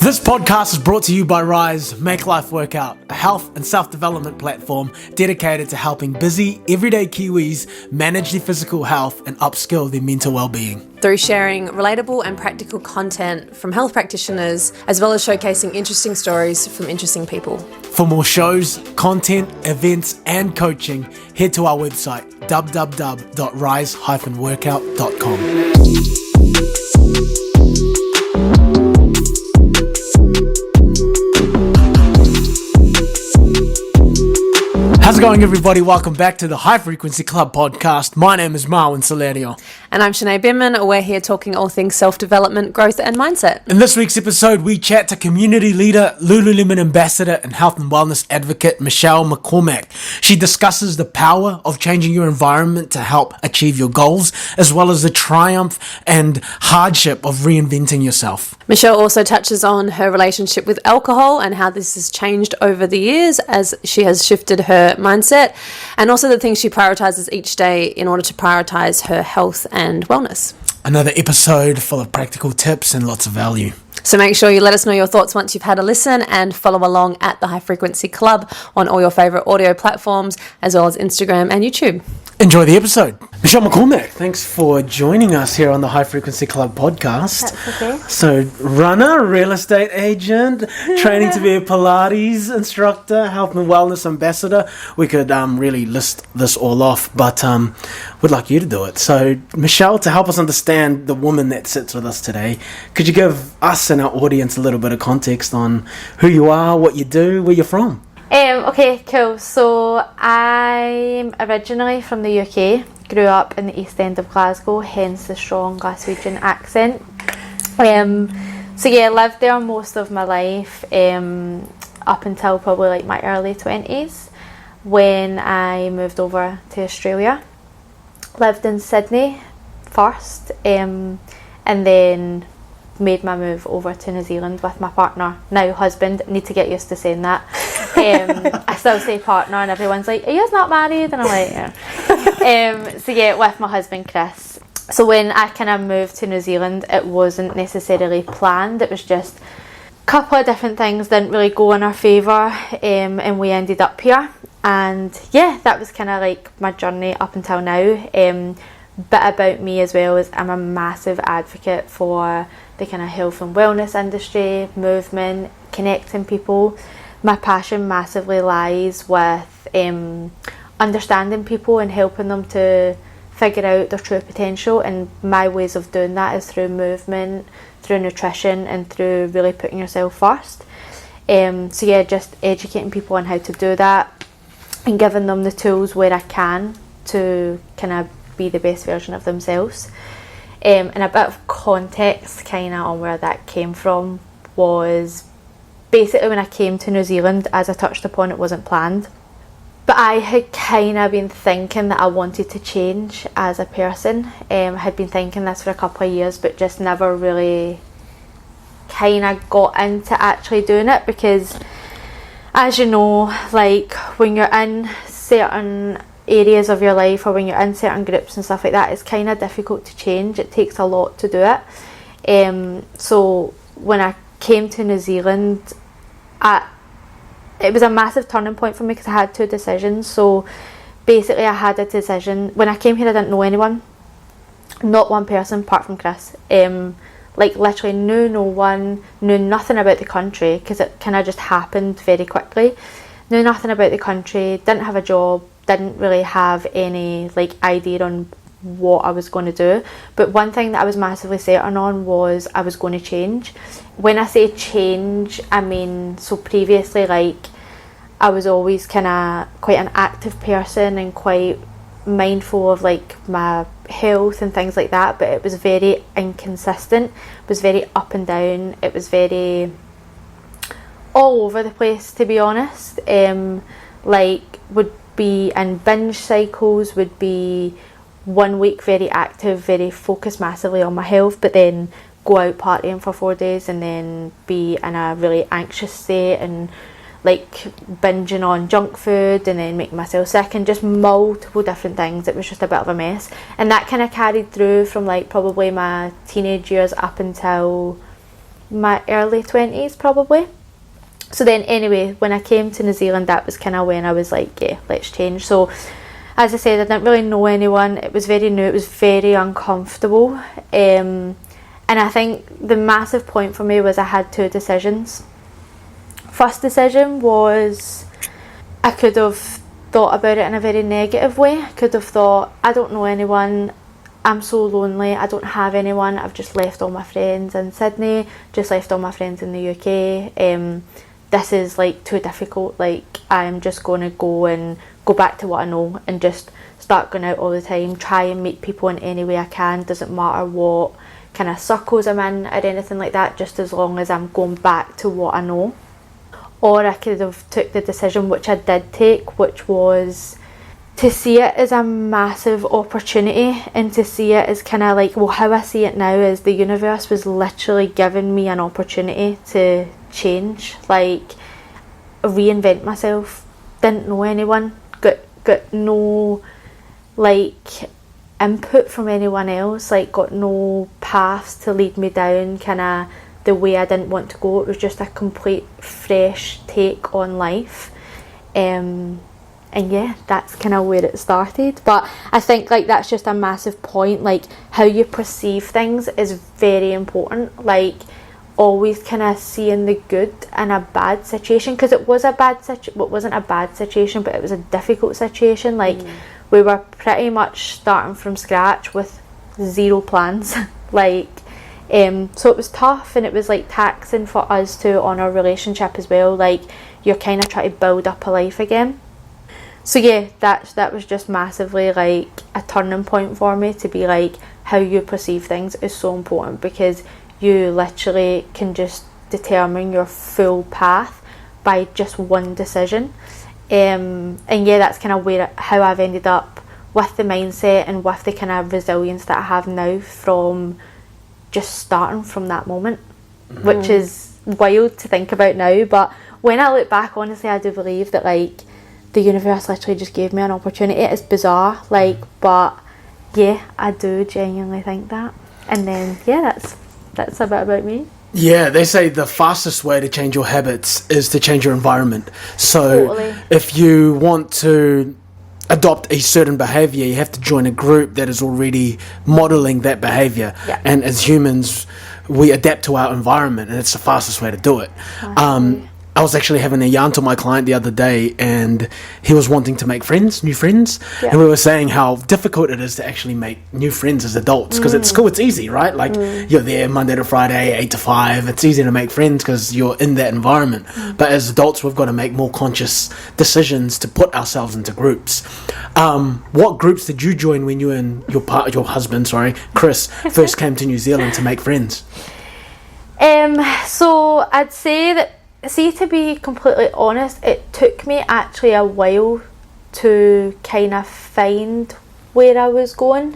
This podcast is brought to you by RYYZN Make Life Work Out, a health and self-development platform dedicated to helping busy, everyday Kiwis manage their physical health and upskill their mental well-being. Through sharing relatable and practical content from health practitioners, as well as showcasing interesting stories from interesting people. For more shows, content, events, and coaching, head to our website, www.ryz-workout.com. How's it going, everybody? Welcome back to the High Frequency Club podcast. My name is Marwin Salerno. And I'm Sinead Benman. We're here talking all things self-development, growth and mindset. In this week's episode, we chat to community leader, Lululemon ambassador and health and wellness advocate Michelle McCormack. She discusses the power of changing your environment to help achieve your goals, as well as the triumph and hardship of reinventing yourself. Michelle also touches on her relationship with alcohol and how this has changed over the years as she has shifted her mindset, and also the things she prioritizes each day in order to prioritize her health and wellness. Another episode full of practical tips and lots of value. So make sure you let us know your thoughts once you've had a listen, and follow along at the High Frequency Club on all your favorite audio platforms, as well as Instagram and YouTube. Enjoy the episode. Michelle McCormack, thanks for joining us here on the High Frequency Club podcast. That's okay. So, runner, real estate agent, training to be a Pilates instructor, health and wellness ambassador. We could really list this all off, but we'd like you to do it. So, Michelle, to help us understand the woman that sits with us today, could you give us and our audience a little bit of context on who you are, what you do, where you're from? Okay, cool. So I'm originally from the UK, grew up in the East End of Glasgow, hence the strong Glaswegian accent. So yeah, lived there most of my life, up until probably like my early 20s, when I moved over to Australia. Lived in Sydney first, and then made my move over to New Zealand with my partner, now husband. Need to get used to saying that. I still say partner and everyone's like, are you not married? And I'm like, yeah. So yeah, with my husband Chris. So when I kind of moved to New Zealand, it wasn't necessarily planned. It was just a couple of different things didn't really go in our favour, and we ended up here. And yeah, that was kind of like my journey up until now. Bit about me as well is I'm a massive advocate for the kind of health and wellness industry, movement, connecting people. My passion massively lies with understanding people and helping them to figure out their true potential, and my ways of doing that is through movement, through nutrition, and through really putting yourself first. So yeah, just educating people on how to do that and giving them the tools where I can to kind of be the best version of themselves. And a bit of context kind of on where that came from was basically when I came to New Zealand, as I touched upon, it wasn't planned. But I had kind of been thinking that I wanted to change as a person. I had been thinking this for a couple of years, but just never really kind of got into actually doing it, because as you know, like when you're in certain areas of your life or when you're in certain groups and stuff like that, it's kind of difficult to change. It takes a lot to do it. So when I came to New Zealand, it was a massive turning point for me because I had two decisions. So basically I had a decision. When I came here, I didn't know anyone, not one person apart from Chris. Like literally knew no one, knew nothing about the country because it kind of just happened very quickly. Knew nothing about the country, didn't have a job, didn't really have any like idea on what I was going to do. But one thing that I was massively certain on was I was going to change. When I say change, I mean, so previously, like, I was always kind of quite an active person and quite mindful of like my health and things like that, but it was very inconsistent. It was very up and down. It was very all over the place, to be honest. Like, would be in binge cycles, would be 1 week very active, very focused massively on my health, but then go out partying for 4 days and then be in a really anxious state and like binging on junk food and then making myself sick and just multiple different things. It was just a bit of a mess, and that kind of carried through from like probably my teenage years up until my early 20s probably. So then anyway, when I came to New Zealand, that was kind of when I was like, yeah, let's change. So as I said, I didn't really know anyone. It was very new. It was very uncomfortable. And I think the massive point for me was I had two decisions. First decision was I could have thought about it in a very negative way. I could have thought, I don't know anyone. I'm so lonely. I don't have anyone. I've just left all my friends in Sydney. Just left all my friends in the UK. This is like too difficult. Like, I'm just going to go back to what I know and just start going out all the time, try and meet people in any way I can. Doesn't matter what kind of circles I'm in or anything like that, just as long as I'm going back to what I know. Or I could have took the decision, which I did take, which was to see it as a massive opportunity, and to see it as kind of like, well, how I see it now is the universe was literally giving me an opportunity to change, like reinvent myself. Didn't know anyone, got no like input from anyone else, like got no paths to lead me down kind of the way I didn't want to go. It was just a complete fresh take on life. And yeah, that's kind of where it started. But I think like that's just a massive point, like how you perceive things is very important. Like always kind of seeing the good in a bad situation, because it was a bad situation. It wasn't a bad situation, but it was a difficult situation. Like we were pretty much starting from scratch with zero plans. Like so it was tough, and it was like taxing for us too on our relationship as well. Like you're kind of trying to build up a life again. So yeah, that was just massively like a turning point for me, to be like, how you perceive things is so important, because you literally can just determine your full path by just one decision. And yeah, that's kind of how I've ended up with the mindset and with the kind of resilience that I have now from just starting from that moment, which is wild to think about now. But when I look back, honestly, I do believe that like the universe literally just gave me an opportunity. It's bizarre, like, but yeah, I do genuinely think that. And then yeah, that's a bit about me. Yeah, they say the fastest way to change your habits is to change your environment. So Totally. if you want to adopt a certain behavior, you have to join a group that is already modeling that behavior. Yeah. And as humans, we adapt to our environment, and it's the fastest way to do it. I was actually having a yarn to my client the other day, and he was wanting to make new friends. Yeah. And we were saying how difficult it is to actually make new friends as adults, because at school it's easy, right? Like you're there Monday to Friday, 8 to 5. It's easy to make friends because you're in that environment. But as adults, we've got to make more conscious decisions to put ourselves into groups. What groups did you join when you and your husband, Chris, first came to New Zealand to make friends? So I'd say that, to be completely honest, it took me actually a while to kind of find where I was going,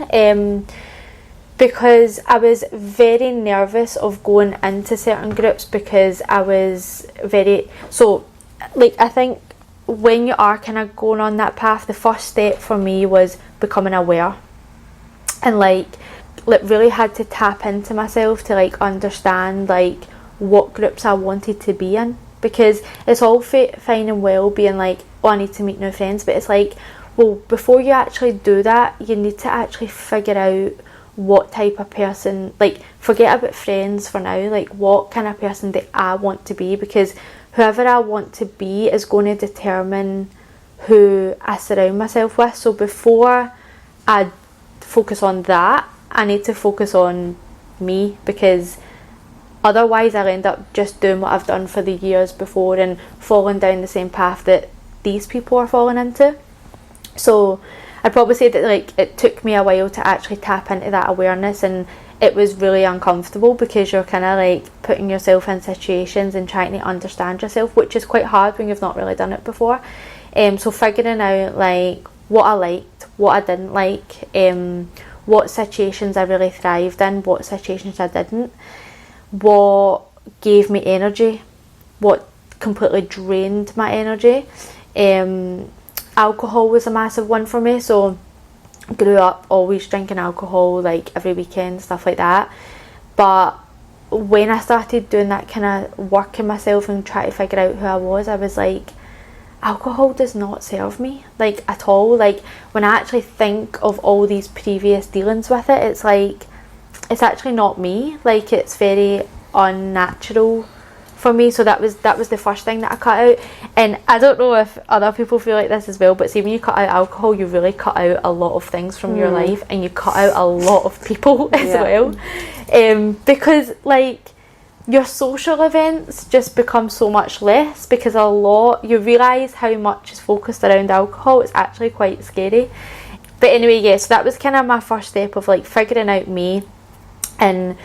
because I was very nervous of going into certain groups, because I was I think when you are kind of going on that path, the first step for me was becoming aware, and like really had to tap into myself to like understand like what groups I wanted to be in. Because it's all fine and well being like, oh, I need to meet new friends, but it's like, well, before you actually do that, you need to actually figure out what type of person, like forget about friends for now, like what kind of person that I want to be, because whoever I want to be is going to determine who I surround myself with. So before I focus on that, I need to focus on me, because otherwise I'll end up just doing what I've done for the years before and falling down the same path that these people are falling into. So I'd probably say that like it took me a while to actually tap into that awareness, and it was really uncomfortable, because you're kind of like putting yourself in situations and trying to understand yourself, which is quite hard when you've not really done it before. So figuring out like what I liked, what I didn't like, what situations I really thrived in, what situations I didn't, what gave me energy, what completely drained my energy. Alcohol was a massive one for me. So grew up always drinking alcohol like every weekend, stuff like that. But when I started doing that kind of work in myself and trying to figure out who I was like, alcohol does not serve me, like, at all. Like, when I actually think of all these previous dealings with it, it's like, it's actually not me. Like, it's very unnatural for me. So that was the first thing that I cut out. And I don't know if other people feel like this as well, but see, when you cut out alcohol, you really cut out a lot of things from your life, and you cut out a lot of people as well, because, like, your social events just become so much less, because you realise how much is focused around alcohol. It's actually quite scary. But anyway, yeah, so that was kind of my first step of, like, figuring out me and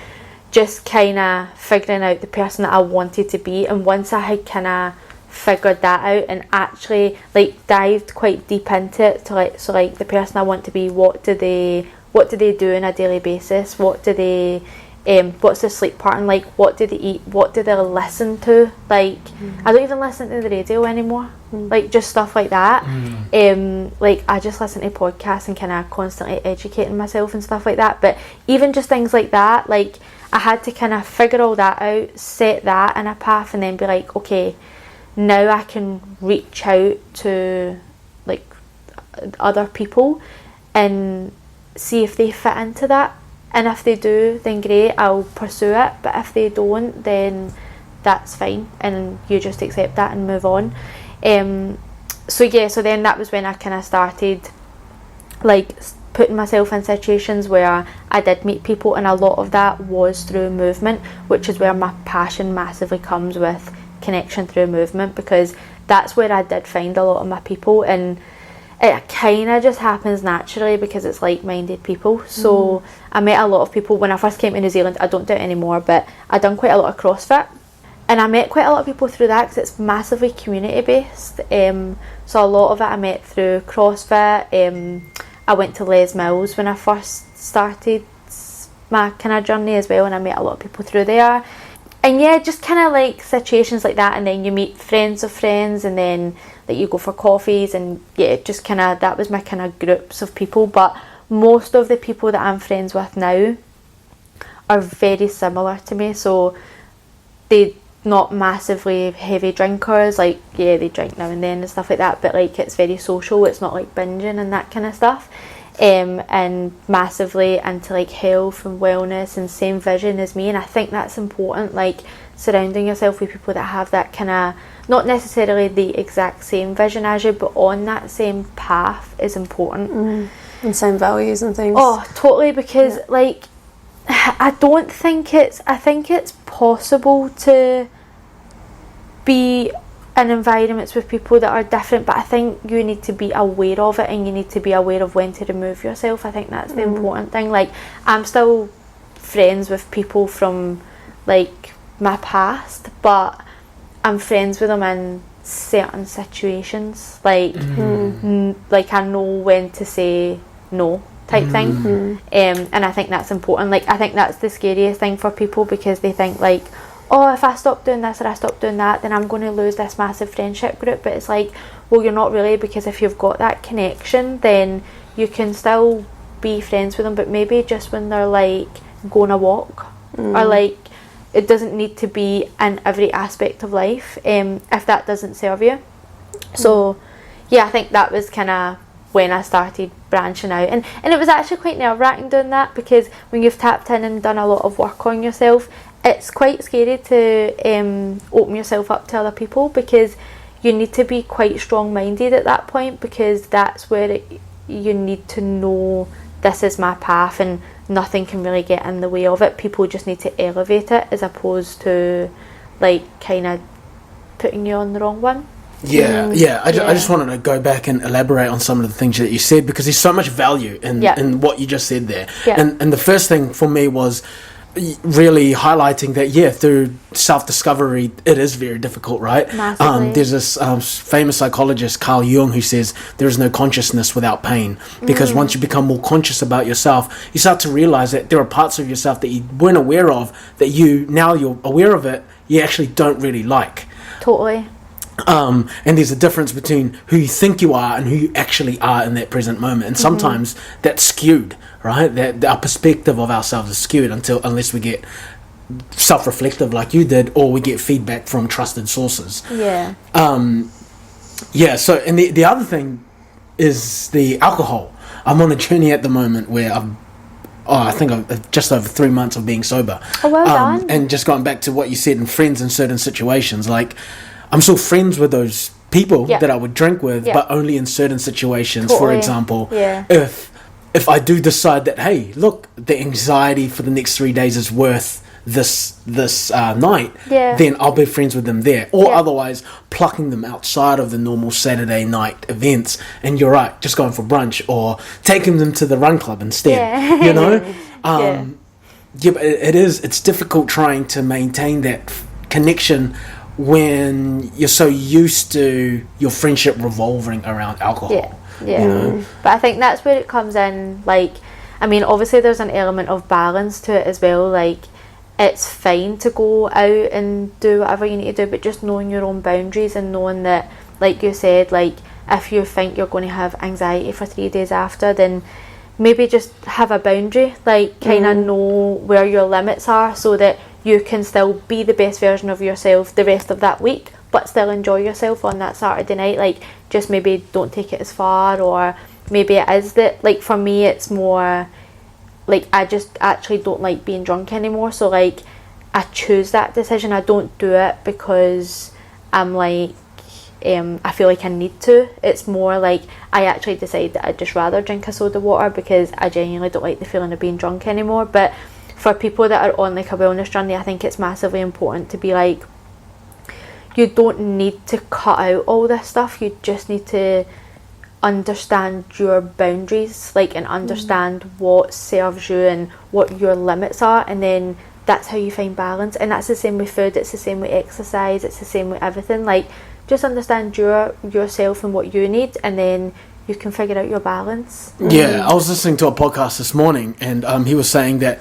just kind of figuring out the person that I wanted to be. And once I had kind of figured that out and actually, like, dived quite deep into it, to, like, so, like, the person I want to be, what do they do on a daily basis, what do they what's their sleep pattern like, what do they eat, what do they listen to, like, I don't even listen to the radio anymore, like, just stuff like that. Like, I just listen to podcasts and kind of constantly educating myself and stuff like that. But even just things like that, like, I had to kind of figure all that out, set that in a path, and then be like, okay, now I can reach out to, like, other people and see if they fit into that. And if they do, then great, I'll pursue it. But if they don't, then that's fine, and you just accept that and move on. So then that was when I kind of started, like, putting myself in situations where I did meet people, and a lot of that was through movement, which is where my passion massively comes with connection through movement, because that's where I did find a lot of my people. And it kind of just happens naturally because it's like-minded people. So I met a lot of people when I first came to New Zealand. I don't do it anymore, but I done quite a lot of CrossFit, and I met quite a lot of people through that because it's massively community based. So a lot of it I met through CrossFit. I went to Les Mills when I first started my kind of journey as well, and I met a lot of people through there. And yeah, just kind of like situations like that, and then you meet friends of friends, and then, like, you go for coffees, and yeah, just kind of, that was my kind of groups of people. But most of the people that I'm friends with now are very similar to me. So they're not massively heavy drinkers, like, yeah, they drink now and then and stuff like that, but, like, it's very social. It's not like binging and that kind of stuff. And massively into, like, health and wellness and same vision as me. And I think that's important, like, surrounding yourself with people that have that kind of, not necessarily the exact same vision as you, but on that same path is important. And same values and things. Oh, totally, because like, I think it's possible to be in environments with people that are different, but I think you need to be aware of it, and you need to be aware of when to remove yourself. I think that's the important thing. Like, I'm still friends with people from, like, my past, but I'm friends with them in certain situations. Like, like, I know when to say no type thing. And I think that's important. Like, I think that's the scariest thing for people, because they think, like, oh, if I stop doing this or I stop doing that, then I'm going to lose this massive friendship group. But it's like, well, you're not really, because if you've got that connection, then you can still be friends with them, but maybe just when they're, like, going a walk, or, like, it doesn't need to be in every aspect of life, if that doesn't serve you. So yeah, I think that was kind of when I started branching out, and it was actually quite nerve-wracking doing that, because when you've tapped in and done a lot of work on yourself, it's quite scary to open yourself up to other people, because you need to be quite strong-minded at that point, because that's where you need to know, this is my path and nothing can really get in the way of it. People just need to elevate it, as opposed to, like, kind of putting you on the wrong one. I just wanted to go back and elaborate on some of the things that you said, because there's so much value in what you just said there. And the first thing for me was really highlighting that, through self-discovery, it is very difficult, right? There's this famous psychologist, Carl Jung, who says there is no consciousness without pain, because once you become more conscious about yourself, you start to realize that there are parts of yourself that you weren't aware of, that now you're aware of it, you actually don't really like. Totally. And there's a difference between who you think you are and who you actually are in that present moment, and sometimes that's skewed, right? That our perspective of ourselves is skewed unless we get self-reflective like you did, or we get feedback from trusted sources. Yeah. So, and the other thing is the alcohol. I'm on a journey at the moment where I think I've just over 3 months of being sober. Oh, well done. And just going back to what you said, in friends in certain situations, like, I'm still friends with those people that I would drink with, but only in certain situations. Totally. For example, Yeah. if I do decide that, hey, look, the anxiety for the next 3 days is worth this night, then I'll be friends with them there. Or otherwise, plucking them outside of the normal Saturday night events. And you're right, just going for brunch or taking them to the run club instead. You know, but it's difficult trying to maintain that connection when you're so used to your friendship revolving around alcohol. Yeah. You know? But I think that's where it comes in. Like, I mean, obviously there's an element of balance to it as well. Like, it's fine to go out and do whatever you need to do, but just knowing your own boundaries and knowing that, like you said, like, if you think you're going to have anxiety for 3 days after, then maybe just have a boundary, like, kind of know where your limits are, so that you can still be the best version of yourself the rest of that week, but still enjoy yourself on that Saturday night. Like, just maybe don't take it as far, or maybe it is that, like, for me it's more like, I just actually don't like being drunk anymore, so like, I choose that decision. I don't do it because I'm like, I feel like I need to. It's more like, I actually decide that I'd just rather drink a soda water because I genuinely don't like the feeling of being drunk anymore. But for people that are on like a wellness journey, I think it's massively important to be like, you don't need to cut out all this stuff. You just need to understand your boundaries, like, and understand what serves you and what your limits are, and then that's how you find balance. And that's the same with food, it's the same with exercise, it's the same with everything. Like, just understand yourself and what you need, and then you can figure out your balance. Yeah, I was listening to a podcast this morning, and he was saying that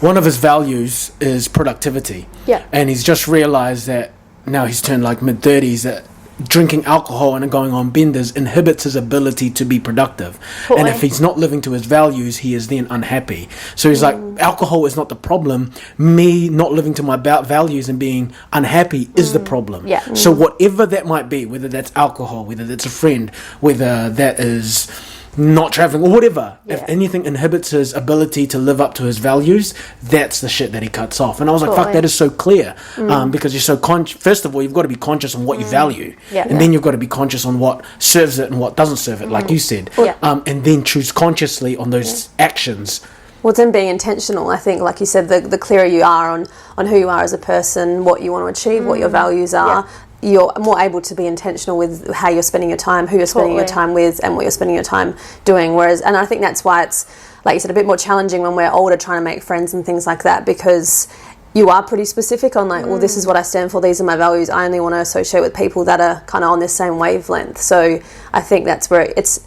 one of his values is productivity. Yeah. And he's just realized that now he's turned like mid-30s, that drinking alcohol and going on benders inhibits his ability to be productive. Totally. And if he's not living to his values, he is then unhappy. So he's like, alcohol is not the problem. Me not living to my values and being unhappy is the problem. Yeah. So whatever that might be, whether that's alcohol, whether that's a friend, whether that is not traveling or whatever, if anything inhibits his ability to live up to his values, that's the shit that he cuts off. And I was like, fuck, that is so clear. Because you're so first of all, you've got to be conscious on what you value, and then you've got to be conscious on what serves it and what doesn't serve it, like you said, and then choose consciously on those actions. Well, it's in being intentional. I think, like you said, the clearer you are on who you are as a person, what you want to achieve, what your values are, you're more able to be intentional with how you're spending your time, who you're spending your time with, and what you're spending your time doing. Whereas, and I think that's why it's, like you said, a bit more challenging when we're older trying to make friends and things like that, because you are pretty specific on like, well, this is what I stand for, these are my values, I only want to associate with people that are kind of on this same wavelength. So I think that's where it's,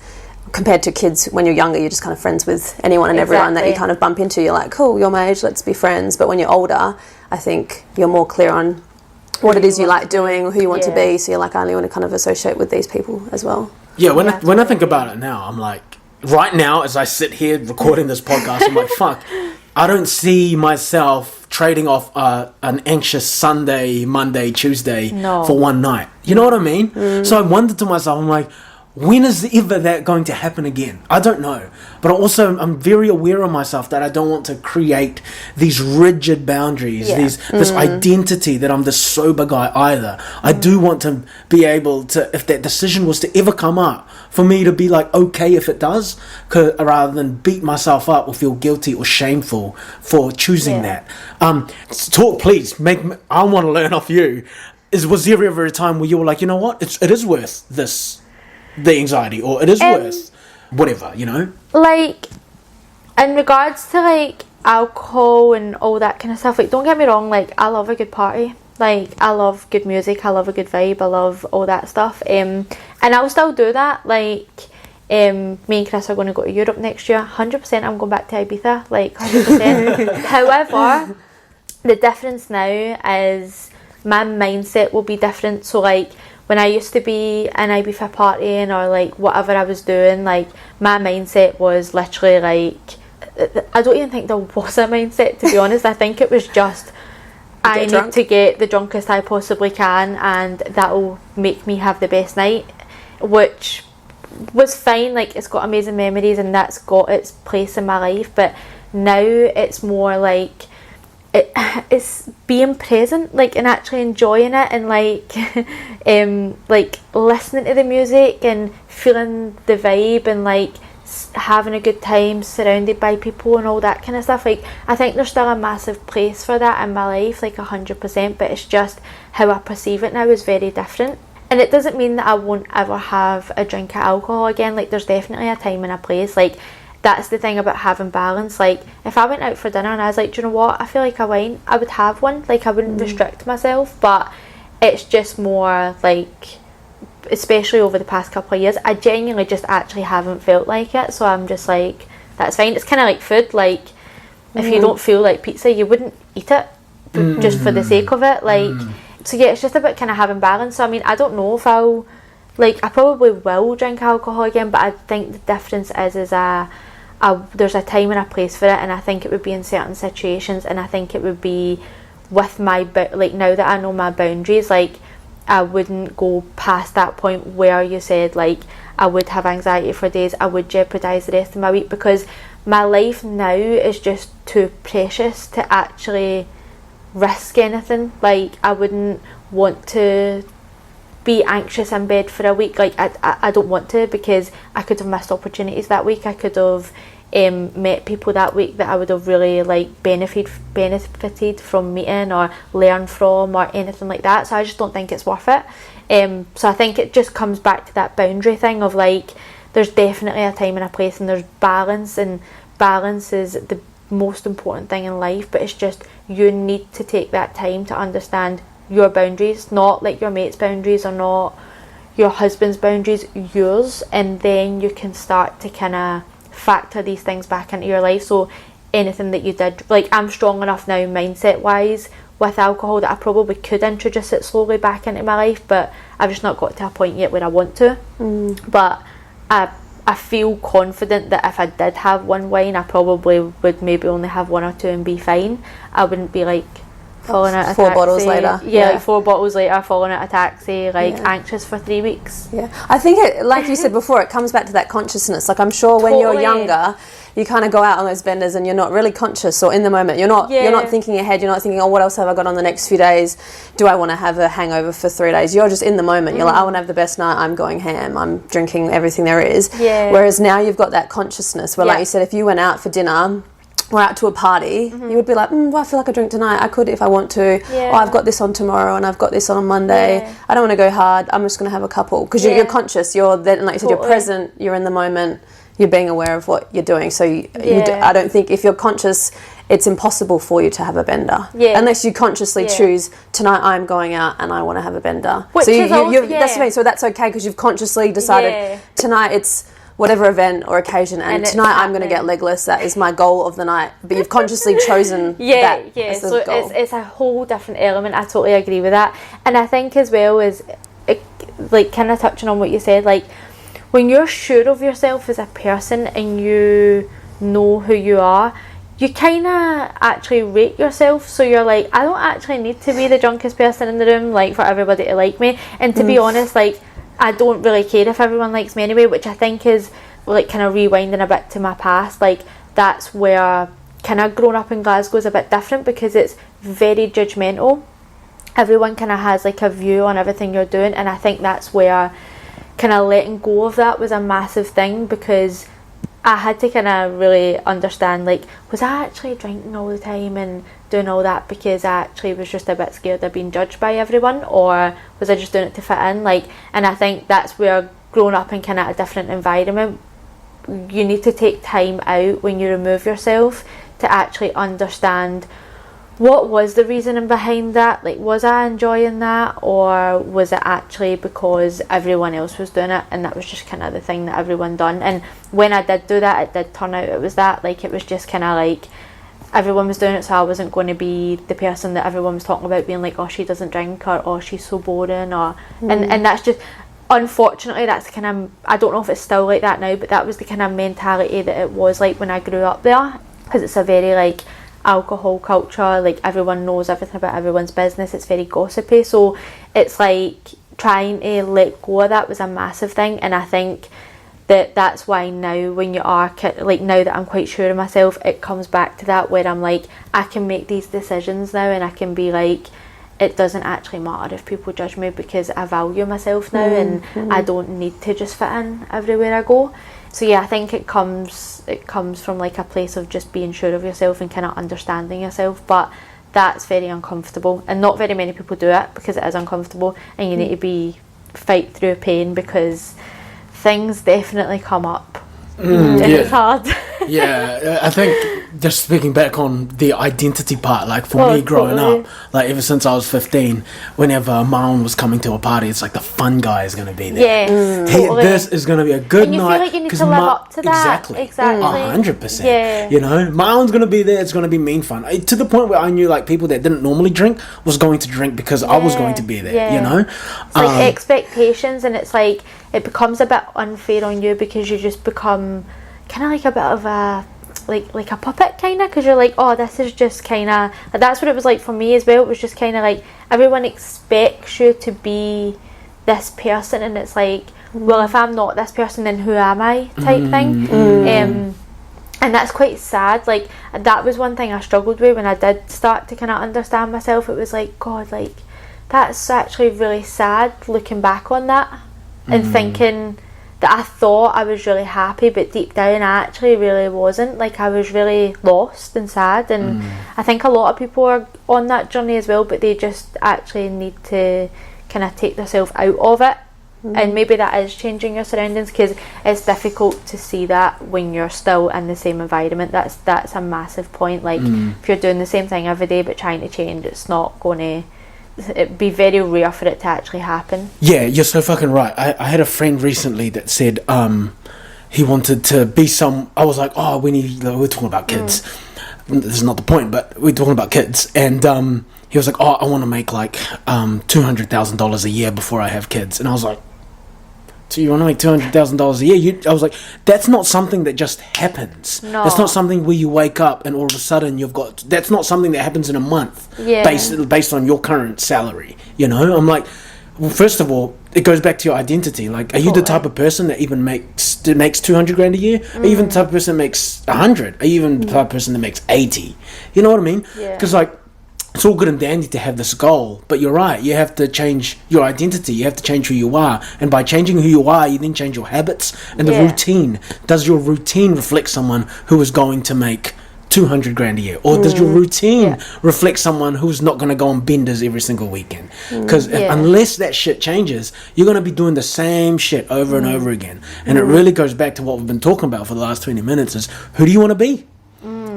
compared to kids, when you're younger, you're just kind of friends with anyone and everyone that you kind of bump into. You're like, cool, you're my age, let's be friends. But when you're older, I think you're more clear on what it is you like doing, who you want to be, so you're like, I only want to kind of associate with these people as well. Yeah, when I think about it now, I'm like, right now as I sit here recording this podcast, I'm like, fuck, I don't see myself trading off an anxious Sunday, Monday, Tuesday for one night. You know what I mean? So I wondered to myself, I'm like, when is ever that going to happen again? I don't know. But also, I'm very aware of myself that I don't want to create these rigid boundaries, this identity that I'm the sober guy either. I do want to be able to, if that decision was to ever come up, for me to be like, okay if it does, rather than beat myself up or feel guilty or shameful for choosing that. Talk, please. I want to learn off you. Was there ever a time where you were like, you know what, it is worth the anxiety, or it is worth whatever, you know? Like, in regards to like alcohol and all that kind of stuff, like, don't get me wrong, like, I love a good party, like, I love good music, I love a good vibe, I love all that stuff, and I'll still do that. Like, me and Chris are going to go to Europe next year, 100%. I'm going back to Ibiza, like, 100%. However, the difference now is my mindset will be different. So like, when I used to be in Ibiza partying or like whatever I was doing, like, my mindset was literally like, I don't even think there was a mindset, to be honest. I think it was just I need to get the drunkest I possibly can, and that'll make me have the best night, which was fine. Like, it's got amazing memories and that's got its place in my life, but now it's more like it's being present, like, and actually enjoying it, and like like listening to the music and feeling the vibe, and like having a good time surrounded by people and all that kind of stuff. Like, I think there's still a massive place for that in my life, like 100%, but it's just how I perceive it now is very different. And it doesn't mean that I won't ever have a drink of alcohol again. Like, there's definitely a time and a place. Like, that's the thing about having balance. Like, if I went out for dinner and I was like, do you know what, I feel like a wine, I would have one. Like, I wouldn't restrict myself, but it's just more like, especially over the past couple of years, I genuinely just actually haven't felt like it. So I'm just like, that's fine. It's kind of like food. Like, if you don't feel like pizza, you wouldn't eat it just for the sake of it. Like, so yeah, it's just about kind of having balance. So I mean, I don't know if I'll, like, I probably will drink alcohol again, but I think the difference is there's a time and a place for it, and I think it would be in certain situations, and I think it would be with my, like, now that I know my boundaries, like, I wouldn't go past that point where you said, like, I would have anxiety for days, I would jeopardise the rest of my week, because my life now is just too precious to actually risk anything. Like, I wouldn't want to be anxious in bed for a week. Like, I don't want to, because I could have missed opportunities that week. I could have met people that week that I would have really, like, benefited from meeting or learned from or anything like that. So I just don't think it's worth it. So I think it just comes back to that boundary thing of, like, there's definitely a time and a place, and there's balance, and balance is the most important thing in life, but it's just, you need to take that time to understand your boundaries, not like your mate's boundaries or not your husband's boundaries, yours, and then you can start to kind of factor these things back into your life. So anything that you did, like, I'm strong enough now mindset wise with alcohol that I probably could introduce it slowly back into my life, but I've just not got to a point yet where I want to. But I feel confident that if I did have one wine, I probably would maybe only have one or two and be fine. I wouldn't be like falling out a Four taxi. bottles later. Like 4 bottles later, falling out a taxi, like anxious for 3 weeks. Yeah, I think it, like you said before, it comes back to that consciousness. Like, I'm sure when you're younger, you kind of go out on those benders and you're not really conscious or in the moment. You're not thinking ahead. You're not thinking, oh, what else have I got on the next few days? Do I want to have a hangover for 3 days? You're just in the moment. You're like, I want to have the best night. I'm going ham. I'm drinking everything there is. Yeah. Whereas now you've got that consciousness where, like you said, if you went out for dinner or out to a party, you would be like, well, I feel like I drink tonight. I could if I want to. Oh, I've got this on tomorrow and I've got this on Monday. I don't want to go hard. I'm just going to have a couple. Because you're conscious. You're then, like you said, you're present. You're in the moment. You're being aware of what you're doing. So I don't think if you're conscious, it's impossible for you to have a bender. Unless you consciously choose, tonight I'm going out and I want to have a bender. Which so that's the thing. So that's okay, because you've consciously decided tonight it's whatever event or occasion, and tonight I'm going to get legless. That is my goal of the night. But you've consciously chosen that as the so goal. It's a whole different element. I totally agree with that. And I think as well is, like, kind of touching on what you said, like, when you're sure of yourself as a person and you know who you are, you kind of actually rate yourself. So you're like, I don't actually need to be the drunkest person in the room, like, for everybody to like me. And to be honest, like, I don't really care if everyone likes me anyway, which I think is, like, kind of rewinding a bit to my past. Like, that's where kind of growing up in Glasgow is a bit different, because it's very judgmental. Everyone kind of has, like, a view on everything you're doing, and I think that's where kind of letting go of that was a massive thing, because I had to kind of really understand, like, was I actually drinking all the time and doing all that because I actually was just a bit scared of being judged by everyone, or was I just doing it to fit in? Like, and I think that's where growing up in kind of a different environment, you need to take time out when you remove yourself to actually understand what was the reasoning behind that. Like, was I enjoying that, or was it actually because everyone else was doing it and that was just kind of the thing that everyone done? And when I did do that, it did turn out it was that. Like, it was just kind of like everyone was doing it, so I wasn't going to be the person that everyone was talking about being like, oh, she doesn't drink, or oh, she's so boring, or and that's just, unfortunately, that's kind of, I don't know if it's still like that now, but that was the kind of mentality that it was like when I grew up there, because it's a very, like, alcohol culture, like everyone knows everything about everyone's business, it's very gossipy, so it's like trying to let go of that was a massive thing. And I think that's why now when you are like, now that I'm quite sure of myself, it comes back to that where I'm like, I can make these decisions now, and I can be like, it doesn't actually matter if people judge me because I value myself now, and I don't need to just fit in everywhere I go. So yeah, I think it comes from like a place of just being sure of yourself and kind of understanding yourself, but that's very uncomfortable, and not very many people do it because it is uncomfortable, and you need to fight through pain because things definitely come up. And it's hard. Yeah, I think just speaking back on the identity part, like for me growing up, like ever since I was 15, whenever Maun was coming to a party, it's like the fun guy is going to be there. Yes, Hey, this is going to be a good and you night. feel like you need to live up to that. Exactly. 100%. Yeah. You know, Maun's going to be there. It's going to be mean fun. To the point where I knew like people that didn't normally drink was going to drink because I was going to be there. You know, it's like expectations, and it's like it becomes a bit unfair on you because you just become kind of like a bit of a like a puppet kind of, because you're like, oh, this is just kind of like, that's what it was like for me as well. It was just kind of like everyone expects you to be this person, and it's like, well, if I'm not this person, then who am I type thing. And that's quite sad. Like, that was one thing I struggled with when I did start to kind of understand myself. It was like, God, like, that's actually really sad looking back on that and thinking that I thought I was really happy, but deep down I actually really wasn't. Like, I was really lost and sad, and I think a lot of people are on that journey as well, but they just actually need to kind of take themselves out of it. And maybe that is changing your surroundings, because it's difficult to see that when you're still in the same environment. That's a massive point. Like, if you're doing the same thing every day but trying to change, it's not going to, it'd be very rare for it to actually happen. Yeah, you're so fucking right. I had a friend recently that said he wanted to be I was like, oh, we're talking about kids. This is not the point, but we're talking about kids. And he was like, oh, I want to make like $200,000 a year before I have kids. And I was like, so you want to make $200,000 a year? I was like, that's not something that just happens. No. That's not something where you wake up and all of a sudden that's not something that happens in a month. Yeah. Based on your current salary. You know, I'm like, well, first of all, it goes back to your identity. Like, are you the type of person that even makes $200,000 a year? Are you even the type of person that makes 100? Are you even the type of person that makes 80? You know what I mean? Because like, it's all good and dandy to have this goal, but you're right, you have to change your identity, you have to change who you are, and by changing who you are, you then change your habits and the routine. Does your routine reflect someone who is going to make $200,000 a year, or does your routine reflect someone who's not going to go on benders every single weekend? Because unless that shit changes, you're going to be doing the same shit over and over again. And it really goes back to what we've been talking about for the last 20 minutes is, who do you want to be?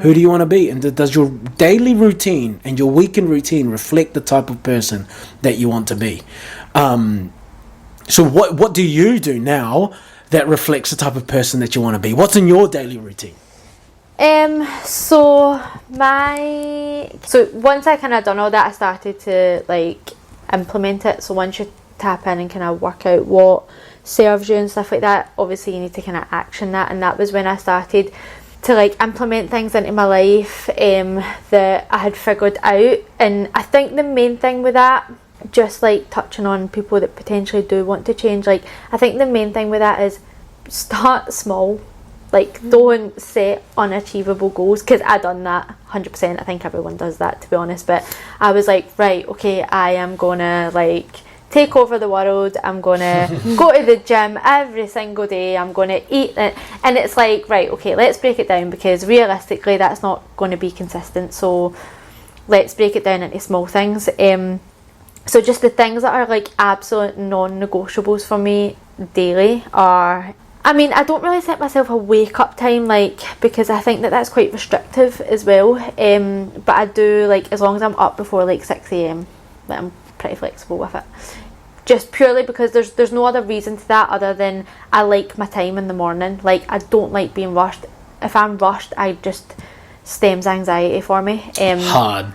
Who do you want to be? And does your daily routine and your weekend routine reflect the type of person that you want to be? So what do you do now that reflects the type of person that you want to be? What's in your daily routine? So once I kind of done all that, I started to like implement it. So once you tap in and kind of work out what serves you and stuff like that, obviously you need to kind of action that. And that was when I started to like implement things into my life that I had figured out. And I think the main thing with that, just like touching on people that potentially do want to change, like I think the main thing with that is start small. Like, don't set unachievable goals, because I done that 100%. I think everyone does that, to be honest. But I was like, right, okay, I am gonna like take over the world. I'm gonna go to the gym every single day. I'm gonna eat it. And it's like, right, okay, let's break it down, because realistically that's not going to be consistent. So let's break it down into small things. So just the things that are like absolute non-negotiables for me daily are, I mean, I don't really set myself a wake up time, like, because I think that that's quite restrictive as well. But I do, like, as long as I'm up before like 6 a.m, like, I'm pretty flexible with it. Just purely because there's no other reason to that other than I like my time in the morning. Like, I don't like being rushed. If I'm rushed, I just stems anxiety for me. Hard.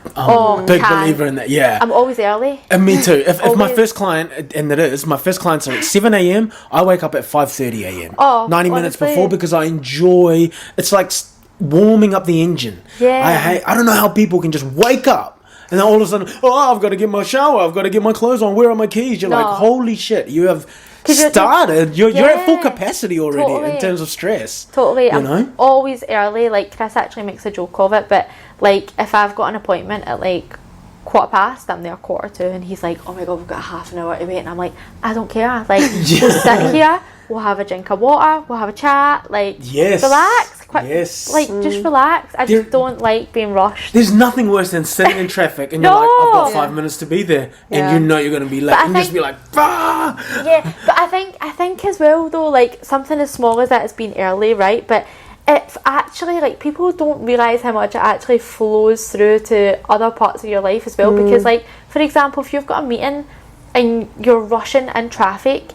Big believer in that. Yeah. I'm always early. And me too. If my first client, and my first clients are at 7 a.m, I wake up at 5:30 a.m. 90 minutes before, because I enjoy, it's like warming up the engine. Yeah. I don't know how people can just wake up and then all of a sudden, I've got to get my shower, I've got to get my clothes on, where are my keys? You're like, holy shit, you have started, you're at full capacity already in terms of stress. Totally. You know? I'm always early. Like, Chris actually makes a joke of it, but like, if I've got an appointment at like 1:15, I'm there 1:45, and he's like, oh my god, we've got half an hour to wait, and I'm like, I don't care. Like, we'll sit here, we'll have a drink of water, we'll have a chat, like, relax. Like, just relax. I just don't like being rushed. There's nothing worse than sitting in traffic and you're like, I've got 5 minutes to be there, and you know you're going to be late, and just be like, Yeah, but I think as well though, like, something as small as that is being early, right? But it actually, like, people don't realise how much it actually flows through to other parts of your life as well. Because, like, for example, if you've got a meeting and you're rushing in traffic,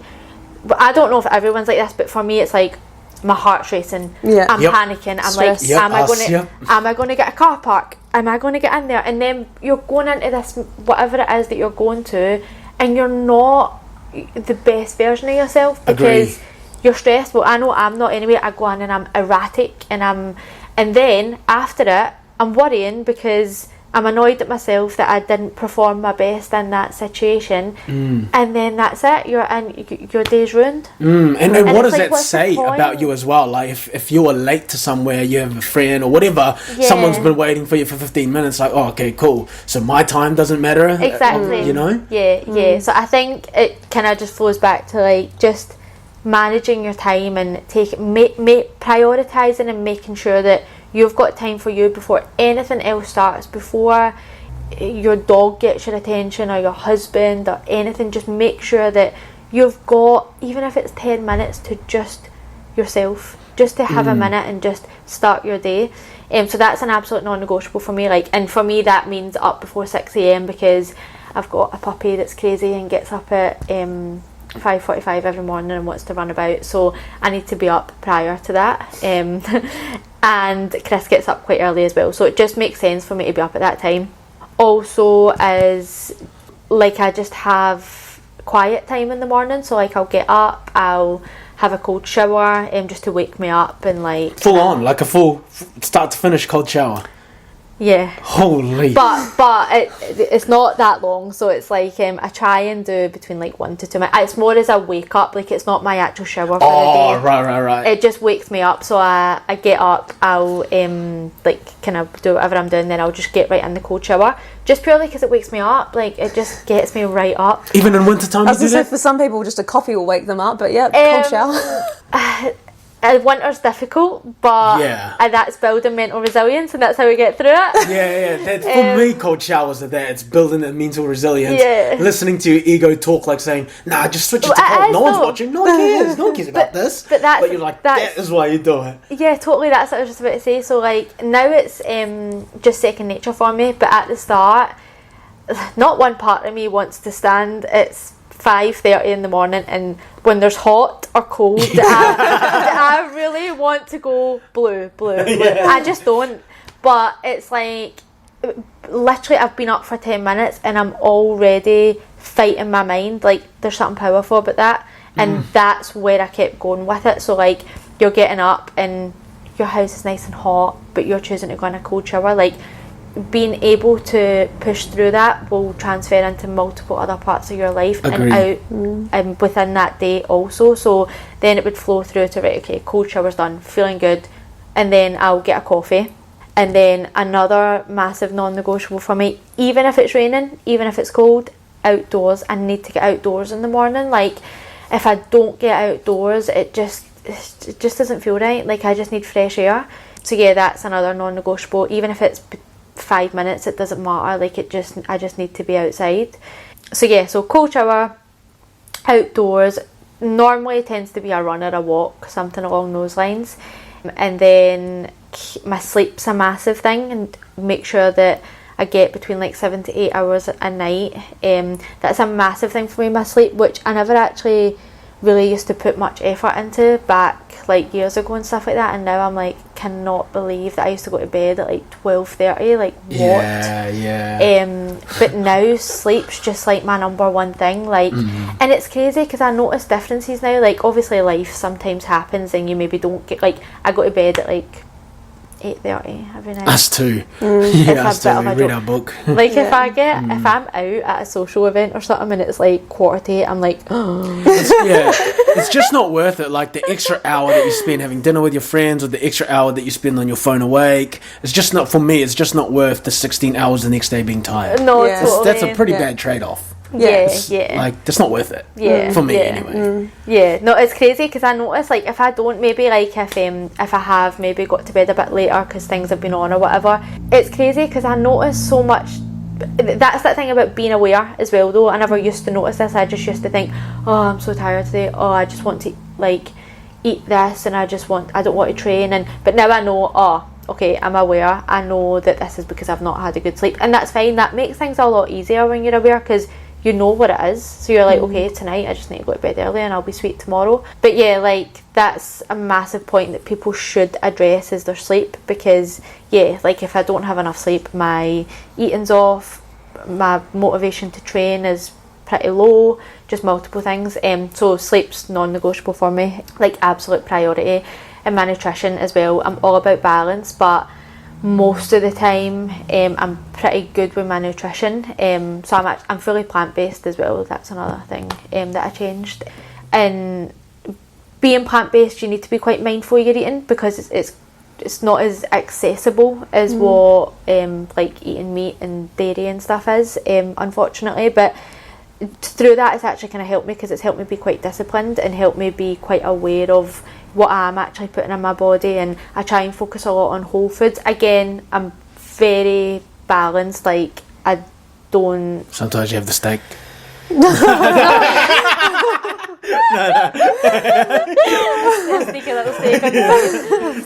but I don't know if everyone's like this, but for me it's like, my heart's racing, I'm panicking, I'm Stress. like, am I going to get a car park? Am I going to get in there? And then you're going into this, whatever it is that you're going to, and you're not the best version of yourself because you're stressed. Well, I know I'm not anyway. I go in and I'm erratic, and then after it, I'm worrying because I'm annoyed at myself that I didn't perform my best in that situation, and then that's it. Your day's ruined. And what does that say about you as well? Like, if you are late to somewhere, you have a friend or whatever, someone's been waiting for you for 15 minutes. Like, oh, okay, cool. So my time doesn't matter. Exactly. You know? Yeah. So I think it kind of just flows back to like just managing your time and prioritizing and making sure that you've got time for you before anything else starts, before your dog gets your attention or your husband or anything. Just make sure that you've got, even if it's 10 minutes, to just yourself, just to have a minute and just start your day. So that's an absolute non-negotiable for me. Like, and for me that means up before 6 a.m. because I've got a puppy that's crazy and gets up at 5:45 every morning and wants to run about, so I need to be up prior to that. And Chris gets up quite early as well, so it just makes sense for me to be up at that time. Also, as like, I just have quiet time in the morning, so like, I'll get up, I'll have a cold shower, just to wake me up, and like full on, like a full start to finish cold shower. Yeah. Holy. But it's not that long, so it's like I try and do between like 1 to 2 minutes. It's more as I wake up, like, it's not my actual shower for the day. Right. It just wakes me up, so I get up, I'll like kind of do whatever I'm doing, then I'll just get right in the cold shower, just purely because it wakes me up. Like, it just gets me right up. Even in winter time, I was going to say, for some people just a coffee will wake them up, but cold shower. Winter's difficult, but that's building mental resilience, and that's how we get through it. Yeah. That's, for me, cold showers are there. It's building that mental resilience. Yeah. Listening to your ego talk, like saying, "Nah, just switch it to cold. No one's watching. No one cares. No one cares about this." But you're like, that is why you do it. Yeah, totally. That's what I was just about to say. So like, now it's just second nature for me. But at the start, not one part of me wants to stand. It's 5:30 in the morning, and when there's hot or cold, I really want to go blue. Yeah. I just don't. But it's like, literally, I've been up for 10 minutes and I'm already fighting my mind. Like, there's something powerful about that, and that's where I kept going with it. So like, you're getting up and your house is nice and hot, but you're choosing to go in a cold shower. Like, being able to push through that will transfer into multiple other parts of your life. Agreed. And out and within that day also. So then it would flow through to, right, okay, cold shower's done, feeling good, and then I'll get a coffee. And then another massive non-negotiable for me, even if it's raining, even if it's cold, outdoors. I need to get outdoors in the morning. Like, if I don't get outdoors, it just doesn't feel right. Like, I just need fresh air. So yeah, that's another non-negotiable. Even if it's 5 minutes, it doesn't matter. Like, I just need to be outside. So yeah, so cold shower, outdoors. Normally it tends to be a run or a walk, something along those lines. And then my sleep's a massive thing, and make sure that I get between like 7 to 8 hours a night. That's a massive thing for me, my sleep, which I never actually really used to put much effort into back like years ago and stuff like that, and now I'm like, cannot believe that I used to go to bed at like 12:30. Like, what? Yeah. But now sleep's just like my number one thing. Like, and it's crazy because I notice differences now. Like, obviously life sometimes happens and you maybe don't get, like, I go to bed at like 8:30 every night. Us too. It's Yeah, a us bit too. of We a read joke. our book. Like if I'm out at a social event or something and it's like 7:45, I'm like, It's just not worth it. Like the extra hour that you spend having dinner with your friends, or the extra hour that you spend on your phone awake. It's just not, for me, it's just not worth the 16 hours the next day being tired. no, Yeah. totally. That's a pretty bad trade-off. yeah, It's, yeah. Like, that's not worth it. Yeah, For me, yeah. anyway. Yeah, no, it's crazy because I notice like if I don't, maybe like if I have maybe got to bed a bit later because things have been on or whatever, it's crazy because I notice so much. That's that thing about being aware as well though. I never used to notice this. I just used to think, oh, I'm so tired today, oh, I just want to like eat this and I don't want to train, but now I know, oh, okay, I'm aware, I know that this is because I've not had a good sleep, and that's fine. That makes things a lot easier when you're aware because you know what it is, so you're like, okay, tonight I just need to go to bed early and I'll be sweet tomorrow. But yeah, like that's a massive point that people should address is their sleep, because yeah, like if I don't have enough sleep, my eating's off, my motivation to train is pretty low, just multiple things. So sleep's non-negotiable for me, like absolute priority. And my nutrition as well, I'm all about balance, but most of the time I'm pretty good with my nutrition, so I'm fully plant-based as well. That's another thing that I changed. And being plant-based, you need to be quite mindful you're eating, because it's not as accessible as what like eating meat and dairy and stuff is, unfortunately. But through that, it's actually kind of helped me, because it's helped me be quite disciplined and helped me be quite aware of what I'm actually putting in my body, and I try and focus a lot on whole foods. Again, I'm very balanced, like I don't... Sometimes you have the steak. Sneaky little steak.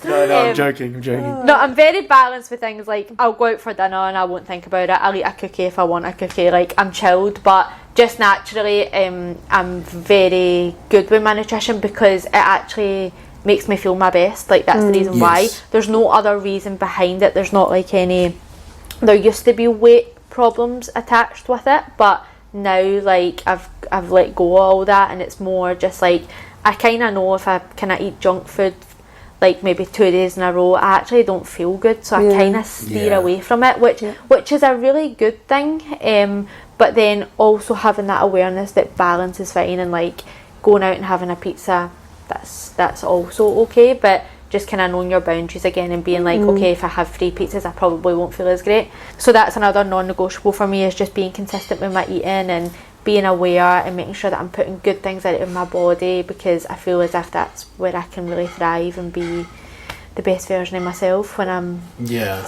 No, I'm joking. No, I'm very balanced with things. Like I'll go out for dinner and I won't think about it. I'll eat a cookie if I want a cookie. Like I'm chilled, but just naturally I'm very good with my nutrition, because it actually makes me feel my best. Like that's the reason why. There's no other reason behind it. There's not like any... There used to be weight problems attached with it, but now like I've let go of all that, and it's more just like I kind of know if I kind of eat junk food like maybe 2 days in a row, I actually don't feel good, so I kind of steer away from it, which is a really good thing. But then also having that awareness that balance is fine, and like going out and having a pizza, that's also okay, but just kind of knowing your boundaries again and being like, okay, if I have 3 pizzas I probably won't feel as great. So that's another non-negotiable for me, is just being consistent with my eating and being aware and making sure that I'm putting good things out in my body, because I feel as if that's where I can really thrive and be the best version of myself when I'm Yeah,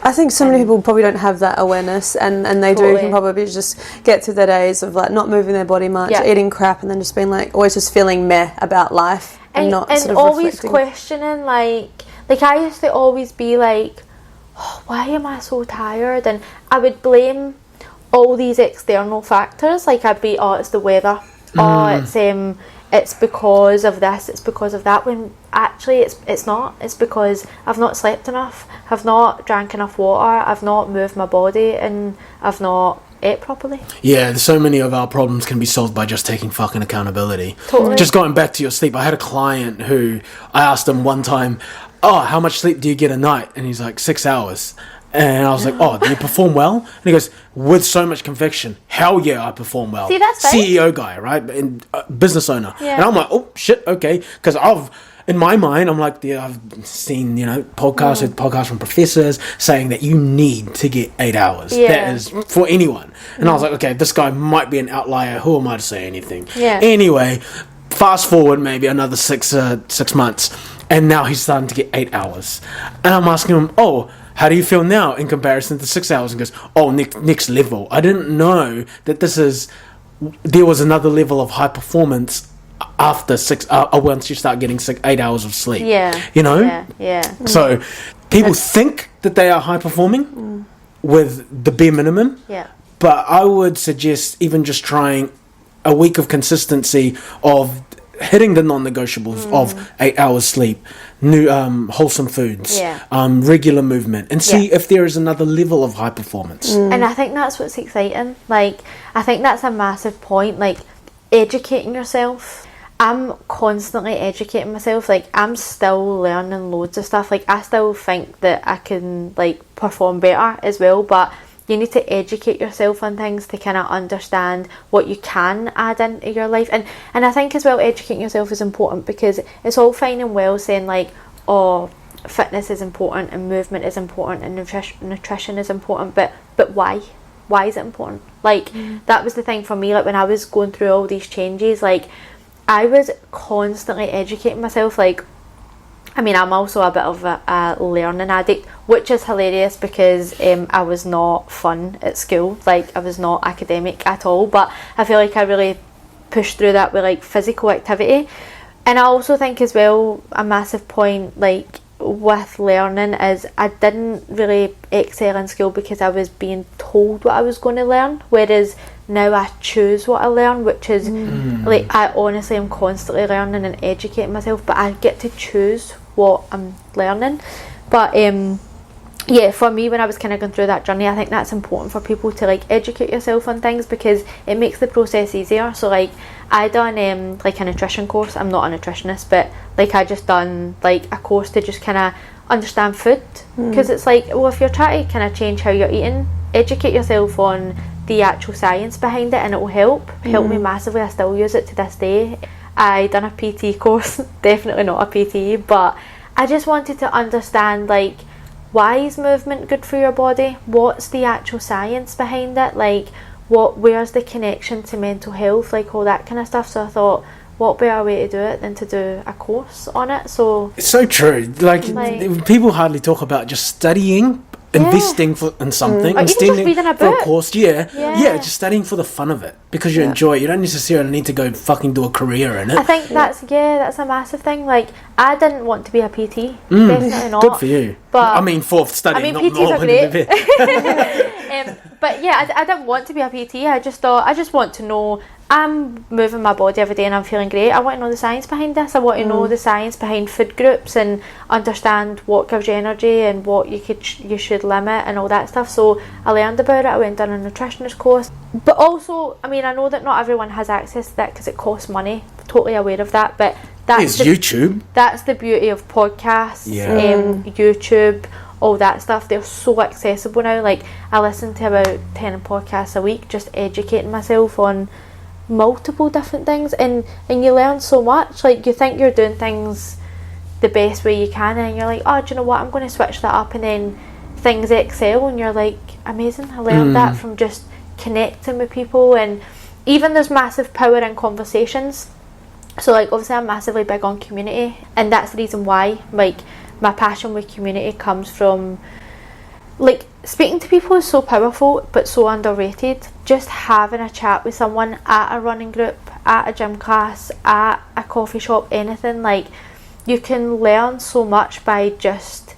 I think so many people probably don't have that awareness, and they Totally. can probably just get through their days of like not moving their body much, Yeah. eating crap, and then just being like always just feeling meh about life and not sort of always reflecting. questioning, like I used to always be like, oh, why am I so tired? And I would blame all these external factors, like I'd be, oh, it's the weather, oh, it's because of this, it's because of that, when actually it's not. It's because I've not slept enough, I've not drank enough water, I've not moved my body, and I've not ate properly. Yeah, so many of our problems can be solved by just taking fucking accountability. Totally. Just going back to your sleep, I had a client who, I asked him one time, oh, how much sleep do you get a night? And he's like, 6 hours. And I was like, oh, do you perform well? And he goes, with so much conviction, hell yeah, I perform well. See, that's fine. CEO guy, right? And business owner. Yeah. And I'm like, oh, shit, okay. Because in my mind, I'm like, yeah, I've seen, podcasts from professors saying that you need to get 8 hours. Yeah. That is for anyone. And I was like, okay, this guy might be an outlier. Who am I to say anything? Yeah. Anyway, fast forward maybe another 6 months, and now he's starting to get 8 hours. And I'm asking him, oh, how do you feel now in comparison to 6 hours? And goes, oh, next level. I didn't know that there was another level of high performance after once you start getting 8 hours of sleep. Yeah. Yeah. So people think that they are high performing with the bare minimum. Yeah. But I would suggest even just trying a week of consistency of hitting the non-negotiables of 8 hours sleep, new wholesome foods, regular movement, and see if there is another level of high performance. And I think that's what's exciting. Like, I think that's a massive point. Like, educating yourself. I'm constantly educating myself. Like, I'm still learning loads of stuff. Like, I still think that I can, like, perform better as well, but you need to educate yourself on things to kind of understand what you can add into your life. And I think as well, educating yourself is important, because it's all fine and well saying, like, oh, fitness is important and movement is important and nutrition is important, but why? Why is it important? Like, that was the thing for me. Like, when I was going through all these changes, like, I was constantly educating myself. Like, I mean, I'm also a bit of a learning addict, which is hilarious because I was not fun at school. Like, I was not academic at all, but I feel like I really pushed through that with, like, physical activity. And I also think as well, a massive point, like, with learning is I didn't really excel in school because I was being told what I was going to learn, whereas now I choose what I learn, which is like, I honestly am constantly learning and educating myself, but I get to choose what I'm learning. But yeah, for me, when I was kind of going through that journey, I think that's important for people to, like, educate yourself on things, because it makes the process easier. So, like, I done like a nutrition course. I'm not a nutritionist, but, like, I just done, like, a course to just kind of understand food, because it's like, well, if you're trying to kind of change how you're eating, educate yourself on the actual science behind it, and it will help me massively. I still use it to this day. I done a PT course, definitely not a PT, but I just wanted to understand, like, why is movement good for your body? What's the actual science behind it? Like, where's the connection to mental health? Like, all that kind of stuff. So I thought, what better way to do it than to do a course on it? So it's so true. Like people hardly talk about just studying, investing in something, like, investing even just reading a for a book. course. Yeah, just studying for the fun of it, because you enjoy it. You don't necessarily need to go fucking do a career in it. I think that's a massive thing. Like, I didn't want to be a PT, definitely not. Good for you. But I mean, for studying, PTs not are great. But yeah, I didn't want to be a PT. I just thought, I just want to know, I'm moving my body every day and I'm feeling great. I want to know the science behind this. I want to know the science behind food groups and understand what gives you energy and what you should limit and all that stuff. So I learned about it. I went on a nutritionist course. But also, I mean, I know that not everyone has access to that because it costs money. I'm totally aware of that. But that's YouTube. That's the beauty of podcasts, YouTube, all that stuff. They're so accessible now. Like, I listen to about 10 podcasts a week, just educating myself on multiple different things, and you learn so much. Like, you think you're doing things the best way you can, and you're like, oh, do you know what, I'm going to switch that up, and then things excel, and you're like, amazing, I learned that from just connecting with people. And even there's massive power in conversations. So, like, obviously I'm massively big on community, and that's the reason why, like, my passion with community comes from, like, speaking to people is so powerful but so underrated. Just having a chat with someone at a running group, at a gym class, at a coffee shop, anything, like, you can learn so much by just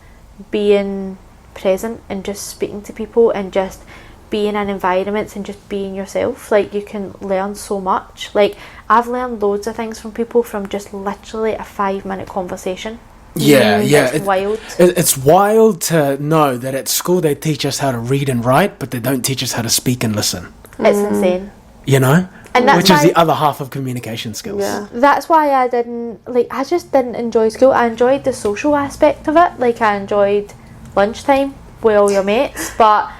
being present and just speaking to people and just being in environments and just being yourself. Like, you can learn so much. Like, I've learned loads of things from people from just literally a 5-minute conversation. It's wild. It's wild to know that at school they teach us how to read and write, but they don't teach us how to speak and listen. It's insane. You know? And that's which is the other half of communication skills. Yeah. That's why I just didn't enjoy school. I enjoyed the social aspect of it. Like, I enjoyed lunchtime with all your mates, but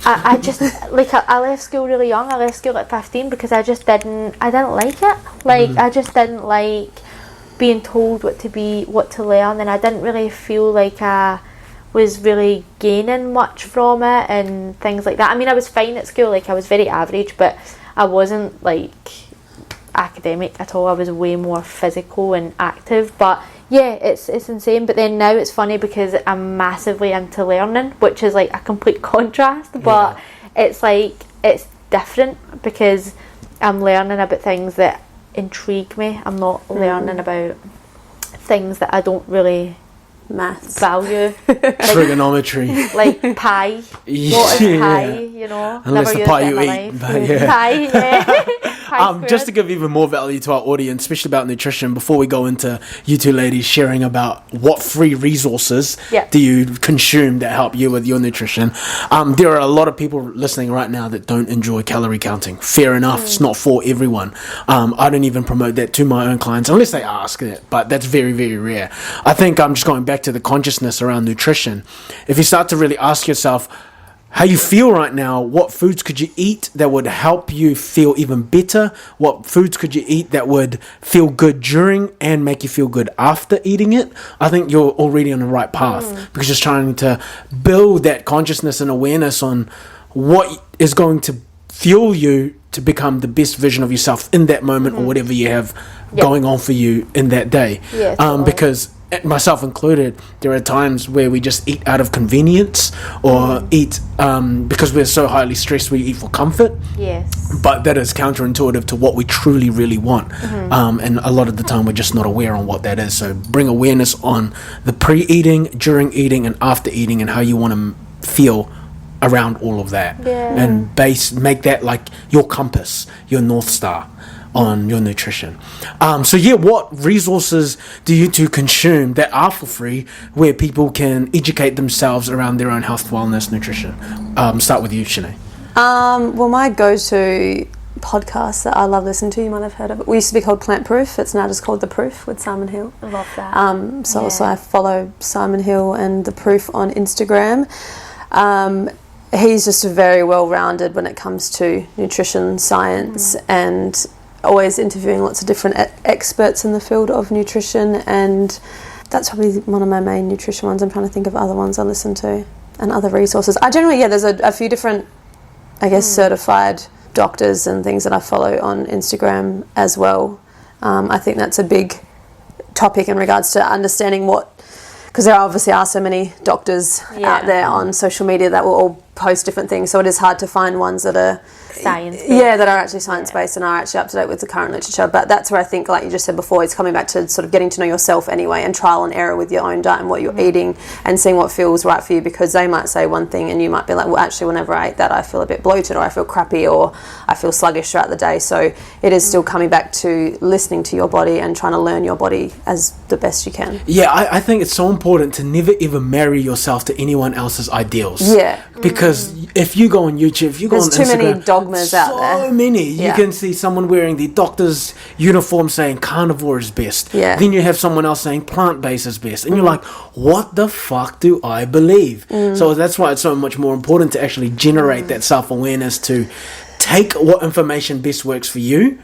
I just, like, I left school really young. I left school at 15 because I didn't like it. Like, I just didn't like being told what to learn, and I didn't really feel like I was really gaining much from it and things like that. I mean, I was fine at school, like, I was very average, but I wasn't, like, academic at all. I was way more physical and active. But yeah, it's insane. But then now it's funny because I'm massively into learning, which is, like, a complete contrast, but it's like, it's different because I'm learning about things that intrigue me. I'm not learning about things that I don't really value. Trigonometry. Like pi. What is pi, you know? Unless never the used pie it in you my eat. life. But yeah. Pi, Just to give even more value to our audience, especially about nutrition, before we go into you two ladies sharing about what free resources do you consume that help you with your nutrition, there are a lot of people listening right now that don't enjoy calorie counting. Fair enough, it's not for everyone. I don't even promote that to my own clients unless they ask it, but that's very, very rare. I think I'm just going back to the consciousness around nutrition. If you start to really ask yourself how you feel right now, what foods could you eat that would help you feel even better? What foods could you eat that would feel good during and make you feel good after eating it? I think you're already on the right path because you're trying to build that consciousness and awareness on what is going to fuel you to become the best version of yourself in that moment or whatever you have going on for you in that day. Because myself included, there are times where we just eat out of convenience or eat because we're so highly stressed, we eat for comfort. But that is counterintuitive to what we truly, really want. And a lot of the time we're just not aware on what that is. So bring awareness on the pre-eating, during eating, and after eating, and how you want to feel around all of that. And make that like your compass, your North Star on your nutrition. What resources do you two consume that are for free where people can educate themselves around their own health, wellness, nutrition? Start with you, Shanae. Well, my go-to podcast that I love listening to, you might have heard of it. We used to be called Plant Proof. It's now just called The Proof with Simon Hill. I love that. So I follow Simon Hill and The Proof on Instagram. He's just very well-rounded when it comes to nutrition science and always interviewing lots of different experts in the field of nutrition, and that's probably one of my main nutrition ones. I'm trying to think of other ones I listen to and other resources. I generally, there's a few different, I guess, certified doctors and things that I follow on Instagram as well. I think that's a big topic in regards to understanding because there obviously are so many doctors out there on social media that will all post different things, so it is hard to find ones that are science-based. that are actually science-based and are actually up to date with the current literature. But that's where I think, like you just said before, it's coming back to sort of getting to know yourself anyway, and trial and error with your own diet and what you're eating, and seeing what feels right for you, because they might say one thing and you might be like, well, actually whenever I eat that I feel a bit bloated, or I feel crappy, or I feel sluggish throughout the day. So it is still coming back to listening to your body and trying to learn your body as the best you can. I think it's so important to never ever marry yourself to anyone else's ideals. Because if you go on YouTube, if you go on Instagram, there's too many dogmas out there. So many. You can see someone wearing the doctor's uniform saying carnivore is best. Then you have someone else saying plant-based is best. And you're like, what the fuck do I believe? So that's why it's so much more important to actually generate that self-awareness, to take what information best works for you,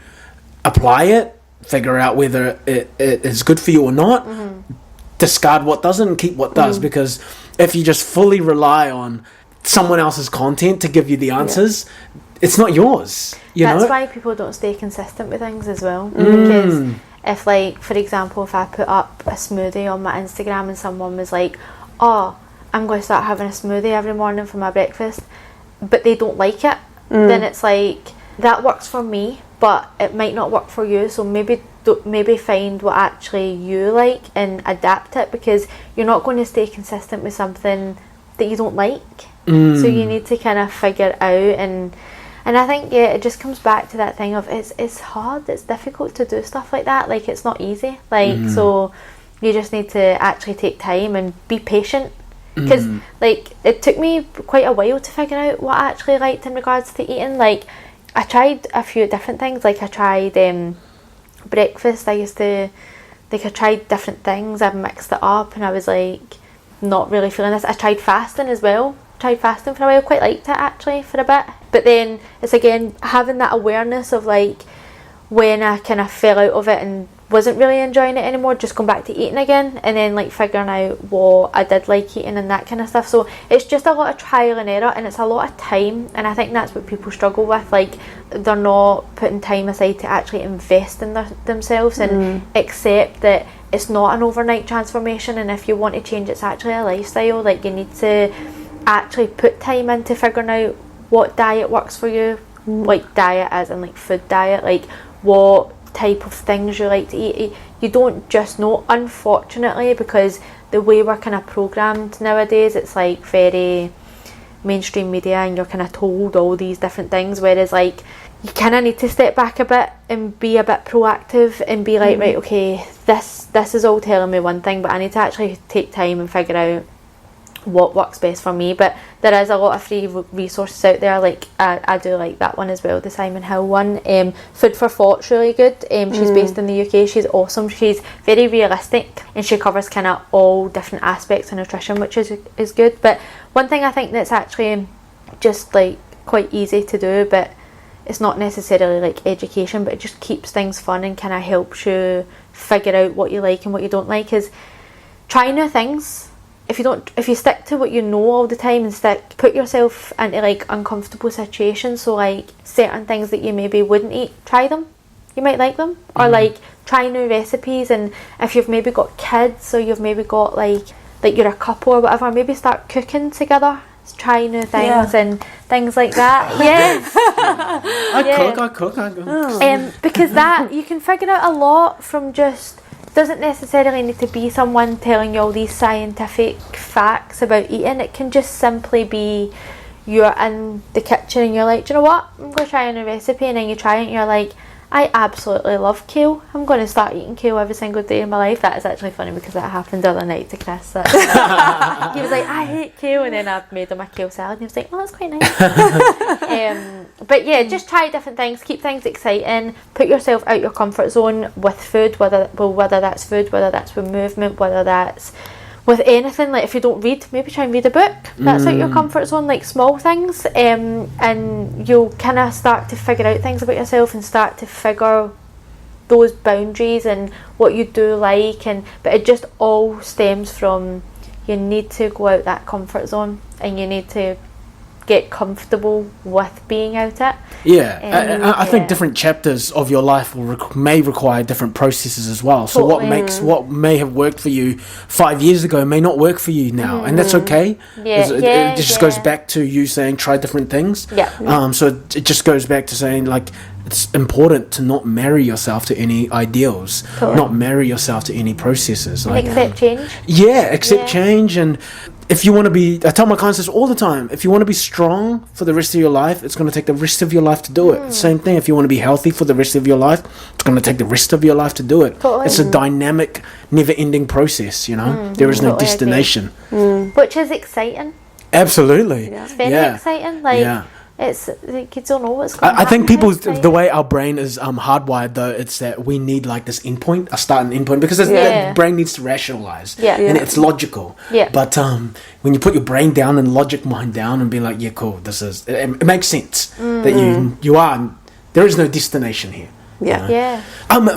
apply it, figure out whether it is good for you or not, discard what doesn't and keep what does. Because if you just fully rely on someone else's content to give you the answers, it's not yours. That's why people don't stay consistent with things as well. Because if, like, for example, if I put up a smoothie on my Instagram and someone was like, oh, I'm going to start having a smoothie every morning for my breakfast, but they don't like it, then it's like, that works for me, but it might not work for you. So maybe find what actually you like and adapt it, because you're not going to stay consistent with something that you don't like. So you need to kind of figure it out, and I think it just comes back to that thing of it's hard, it's difficult to do stuff like that. Like, it's not easy. Like, so you just need to actually take time and be patient, because like, it took me quite a while to figure out what I actually liked in regards to eating. Like, I tried a few different things. Like, I tried breakfast. I tried different things. I mixed it up, and I was like, not really feeling this. I tried fasting as well. Tried fasting for a while, quite liked it actually for a bit. But then it's again having that awareness of, like, when I kind of fell out of it and wasn't really enjoying it anymore, just going back to eating again, and then like figuring out what I did like eating and that kind of stuff. So it's just a lot of trial and error, and it's a lot of time, and I think that's what people struggle with. Like, they're not putting time aside to actually invest in themselves and accept that it's not an overnight transformation, and if you want to change, it's actually a lifestyle. Like, you need to actually put time into figuring out what diet works for you, like diet as in like food diet, like what type of things you like to eat. You don't just know, unfortunately, because the way we're kind of programmed nowadays, it's like very mainstream media, and you're kind of told all these different things, whereas like you kind of need to step back a bit and be a bit proactive and be like, right, okay, this is all telling me one thing, but I need to actually take time and figure out what works best for me. But there is a lot of free resources out there, like I do like that one as well, the Simon Hill one. Food for Thought's really good. She's based in the UK. She's awesome. She's very realistic, and she covers kind of all different aspects of nutrition, which is good. But one thing I think that's actually just like quite easy to do, but it's not necessarily like education, but it just keeps things fun and kind of helps you figure out what you like and what you don't like, is try new things. If you stick to what you know all the time and put yourself into like uncomfortable situations, so like certain things that you maybe wouldn't eat, try them, you might like them. Or like try new recipes. And if you've maybe got kids, or you've maybe got like you're a couple or whatever, maybe start cooking together, try new things and things like that. Yes. I cook. Because that, you can figure out a lot from just, doesn't necessarily need to be someone telling you all these scientific facts about eating. It can just simply be you're in the kitchen and you're like, do you know what, I'm going to try a new recipe, and then you try it and you're like, I absolutely love kale, I'm going to start eating kale every single day in my life. That is actually funny because that happened the other night to Chris. He was like, I hate kale, and then I made him a kale salad and he was like, well, that's quite nice. But yeah, just try different things, keep things exciting, put yourself out your comfort zone with food, whether that's food, whether that's with movement, whether that's with anything. Like if you don't read, maybe try and read a book. That's out your comfort zone, like small things, and you'll kind of start to figure out things about yourself and start to figure those boundaries and what you do like. But it just all stems from, you need to go out that comfort zone and you need to get comfortable with being out it. I think different chapters of your life may require different processes as well. So what may have worked for you 5 years ago may not work for you now, and that's okay. It just goes back to you saying try different things. So it just goes back to saying like it's important to not marry yourself to any ideals, not marry yourself to any processes. Like, accept change. Accept change. And if you want to be, I tell my clients this all the time, if you want to be strong for the rest of your life, it's going to take the rest of your life to do it. Same thing, if you want to be healthy for the rest of your life, it's going to take the rest of your life to do it. It's a dynamic, never-ending process, you know. There is no destination. Which is exciting. Absolutely. It's very exciting. Like, it's like you don't know what's going to happen. I think people, the way our brain is hardwired, though, it's that we need like this endpoint, a start and endpoint, because the brain needs to rationalize, and it's logical. But when you put your brain down and logic mind down and be like, yeah, cool, this is, it makes sense that you are. There is no destination here.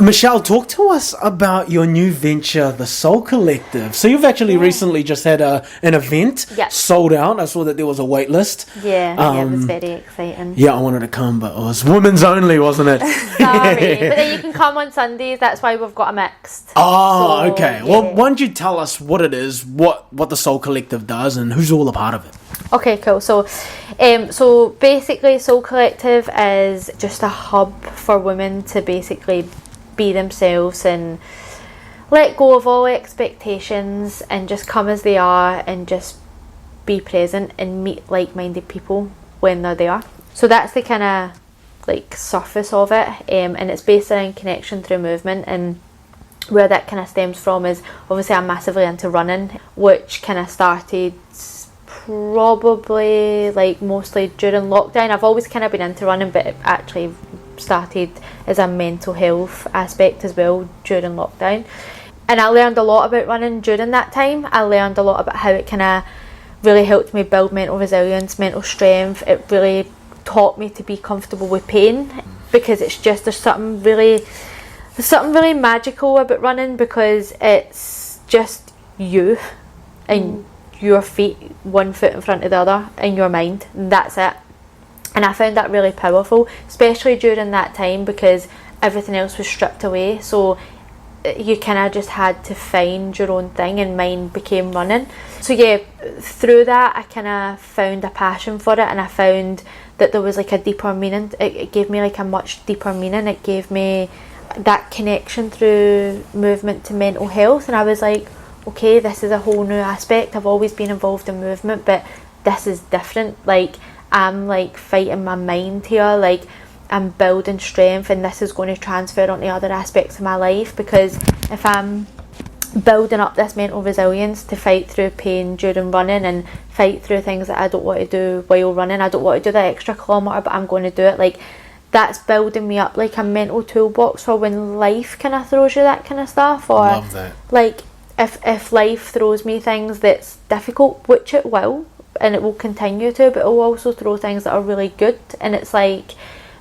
Michelle, talk to us about your new venture, the Soul Collective. So you've actually recently just had an event sold out. I saw that there was a wait list. It was very exciting. I wanted to come, but it was women's only, wasn't it? Sorry, but then you can come on Sundays. That's why we've got a mixed. Okay. Well, why don't you tell us what it is, what the Soul Collective does, and who's all a part of it? Okay, cool. So basically, Soul Collective is just a hub for women to basically be themselves and let go of all expectations and just come as they are and just be present and meet like-minded people when they're there. So that's the kind of like surface of it, and it's based around connection through movement. And where that kind of stems from is, obviously I'm massively into running, which kind of started probably like mostly during lockdown. I've always kind of been into running, but it actually started as a mental health aspect as well during lockdown. And I learned a lot about running during that time. I learned a lot about how it kind of really helped me build mental resilience, mental strength. It really taught me to be comfortable with pain, because it's just there's something really magical about running, because it's just you and your feet, one foot in front of the other, in your mind. That's it. And I found that really powerful, especially during that time, because everything else was stripped away. So you kind of just had to find your own thing, and mine became running. So through that I kind of found a passion for it, and I found that there was like a deeper meaning. It gave me like a much deeper meaning. It gave me that connection through movement to mental health, and I was like, okay, this is a whole new aspect. I've always been involved in movement, but this is different. Like, I'm like fighting my mind here. Like, I'm building strength, and this is going to transfer onto other aspects of my life, because if I'm building up this mental resilience to fight through pain during running and fight through things that I don't want to do while running, I don't want to do that extra kilometre but I'm going to do it, like that's building me up like a mental toolbox for when life kind of throws you that kind of stuff. Or Love that. like if life throws me things that's difficult, which it will, and it will continue to, but it will also throw things that are really good, and it's like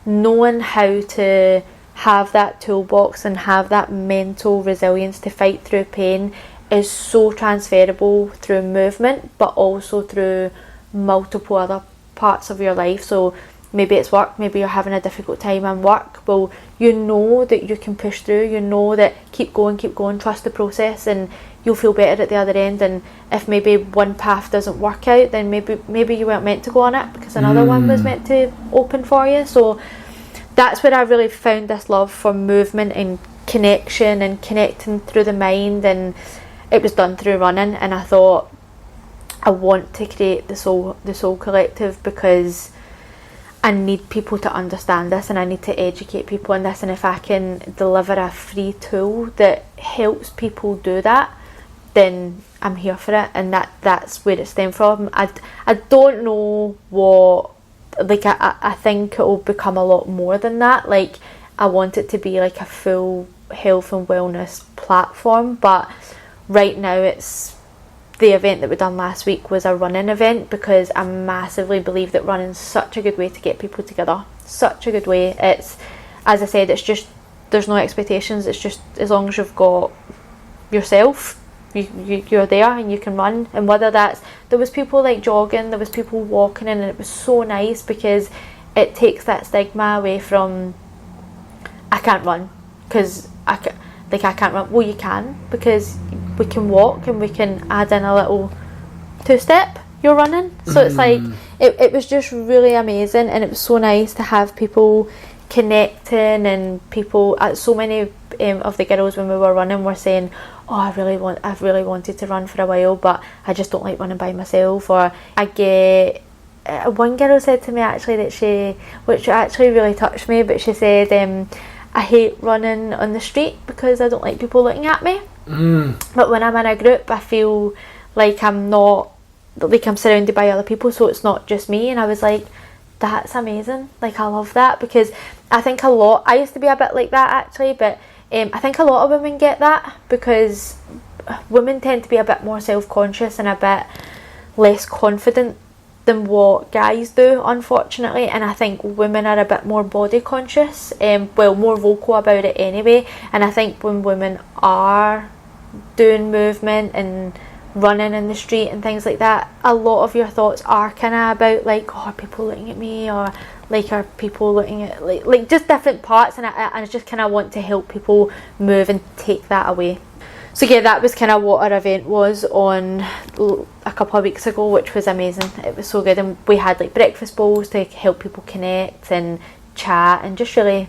knowing how to have that toolbox and have that mental resilience to fight through pain is so transferable through movement, but also through multiple other parts of your life. So maybe it's work, maybe you're having a difficult time in work, well, you know that you can push through, you know that keep going, trust the process, and you'll feel better at the other end. And if maybe one path doesn't work out, then maybe you weren't meant to go on it because another one was meant to open for you. So that's where I really found this love for movement and connection and connecting through the mind, and it was done through running. And I thought, I want to create the Soul Collective because I need people to understand this, and I need to educate people on this, and if I can deliver a free tool that helps people do that, then I'm here for it. And that's where it stemmed from. I don't know what, like I think it will become a lot more than that. Like I want it to be like a full health and wellness platform, but right now it's the event that we done last week was a running event, because I massively believe that running's such a good way to get people together, such a good way. It's, as I said, it's just, there's no expectations, it's just as long as you've got yourself, you're there and you can run. And whether that's, there was people like jogging, there was people walking, and it was so nice because it takes that stigma away from I can't run because I can't run. Well, you can, because we can walk and we can add in a little two-step, you're running. So it's like it was just really amazing, and it was so nice to have people connecting, and people, so many of the girls when we were running were saying, oh, I've really wanted to run for a while, but I just don't like running by myself. Or I get, one girl said to me actually that which actually really touched me, but she said, I hate running on the street because I don't like people looking at me. But when I'm in a group, I feel like I'm surrounded by other people, so it's not just me. And I was like, that's amazing. Like, I love that, because I think I used to be a bit like that actually, but I think a lot of women get that, because women tend to be a bit more self-conscious and a bit less confident than what guys do, unfortunately. And I think women are a bit more body conscious, more vocal about it anyway. And I think when women are doing movement and running in the street and things like that, a lot of your thoughts are kind of about like, oh, are people looking at me, or like, are people looking at like just different parts. And I just kind of want to help people move and take that away. So yeah, that was kind of what our event was on a couple of weeks ago, which was amazing. It was so good, and we had like breakfast bowls to help people connect and chat and just really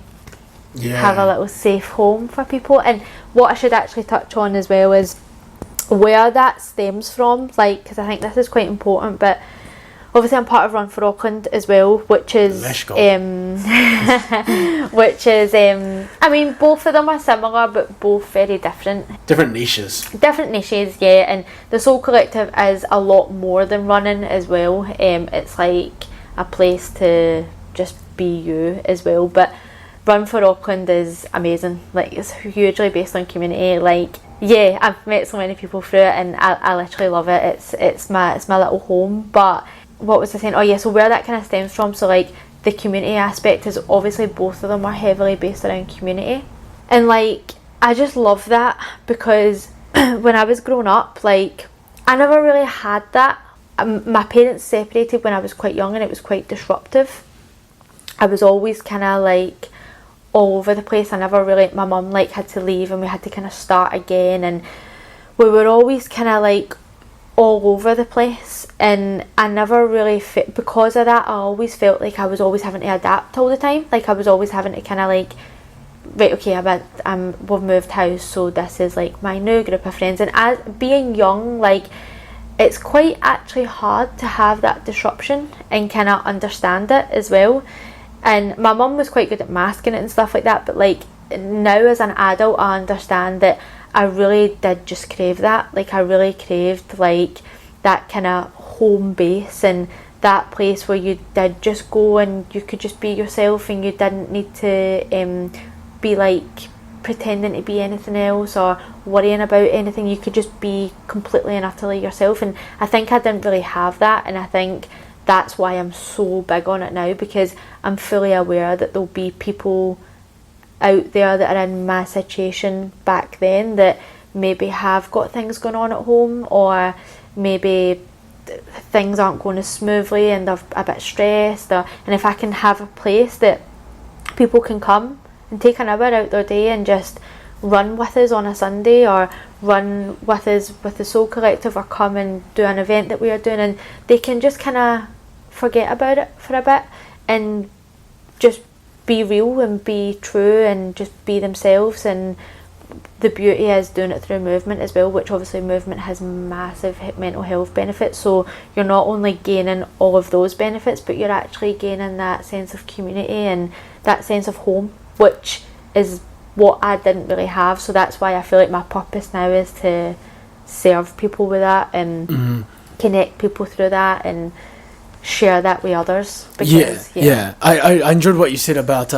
have a little safe home for people. And what I should actually touch on as well is where that stems from, like, because I think this is quite important. But obviously I'm part of Run for Auckland as well, which is I mean, both of them are similar but both very different niches, yeah. And the Soul Collective is a lot more than running as well. It's like a place to just be you as well. But Run for Auckland is amazing. Like, it's hugely based on community. Like, yeah, I've met so many people through it, and I literally love it. It's my little home. But what was I saying? Oh yeah, so where that kind of stems from, so like the community aspect is obviously both of them are heavily based around community. And like, I just love that, because when I was growing up, like, I never really had that. My parents separated when I was quite young, and it was quite disruptive. I was always kind of like all over the place. I never really, my mum like had to leave and we had to kind of start again, and we were always kind of like all over the place. And I never really fit, because of that I always felt like I was always having to adapt all the time. Like, I was always having to kind of like, right, okay, we've moved house, so this is like my new group of friends. And as being young, like, it's quite actually hard to have that disruption and kind of understand it as well. And my mum was quite good at masking it and stuff like that, but like now as an adult I understand that I really did just crave that. Like I really craved like that kind of home base and that place where you did just go and you could just be yourself and you didn't need to be like pretending to be anything else or worrying about anything. You could just be completely and utterly yourself, and I think I didn't really have that, and I think that's why I'm so big on it now, because I'm fully aware that there'll be people out there that are in my situation back then that maybe have got things going on at home, or maybe things aren't going as smoothly and they're a bit stressed, and if I can have a place that people can come and take an hour out their day and just run with us on a Sunday, or run with us with the Soul Collective, or come and do an event that we are doing, and they can just kind of forget about it for a bit and just be real and be true and just be themselves. And the beauty is doing it through movement as well, which obviously movement has massive mental health benefits, so you're not only gaining all of those benefits, but you're actually gaining that sense of community and that sense of home, which is what I didn't really have. So that's why I feel like my purpose now is to serve people with that and connect people through that and share that with others. Because, I enjoyed what you said about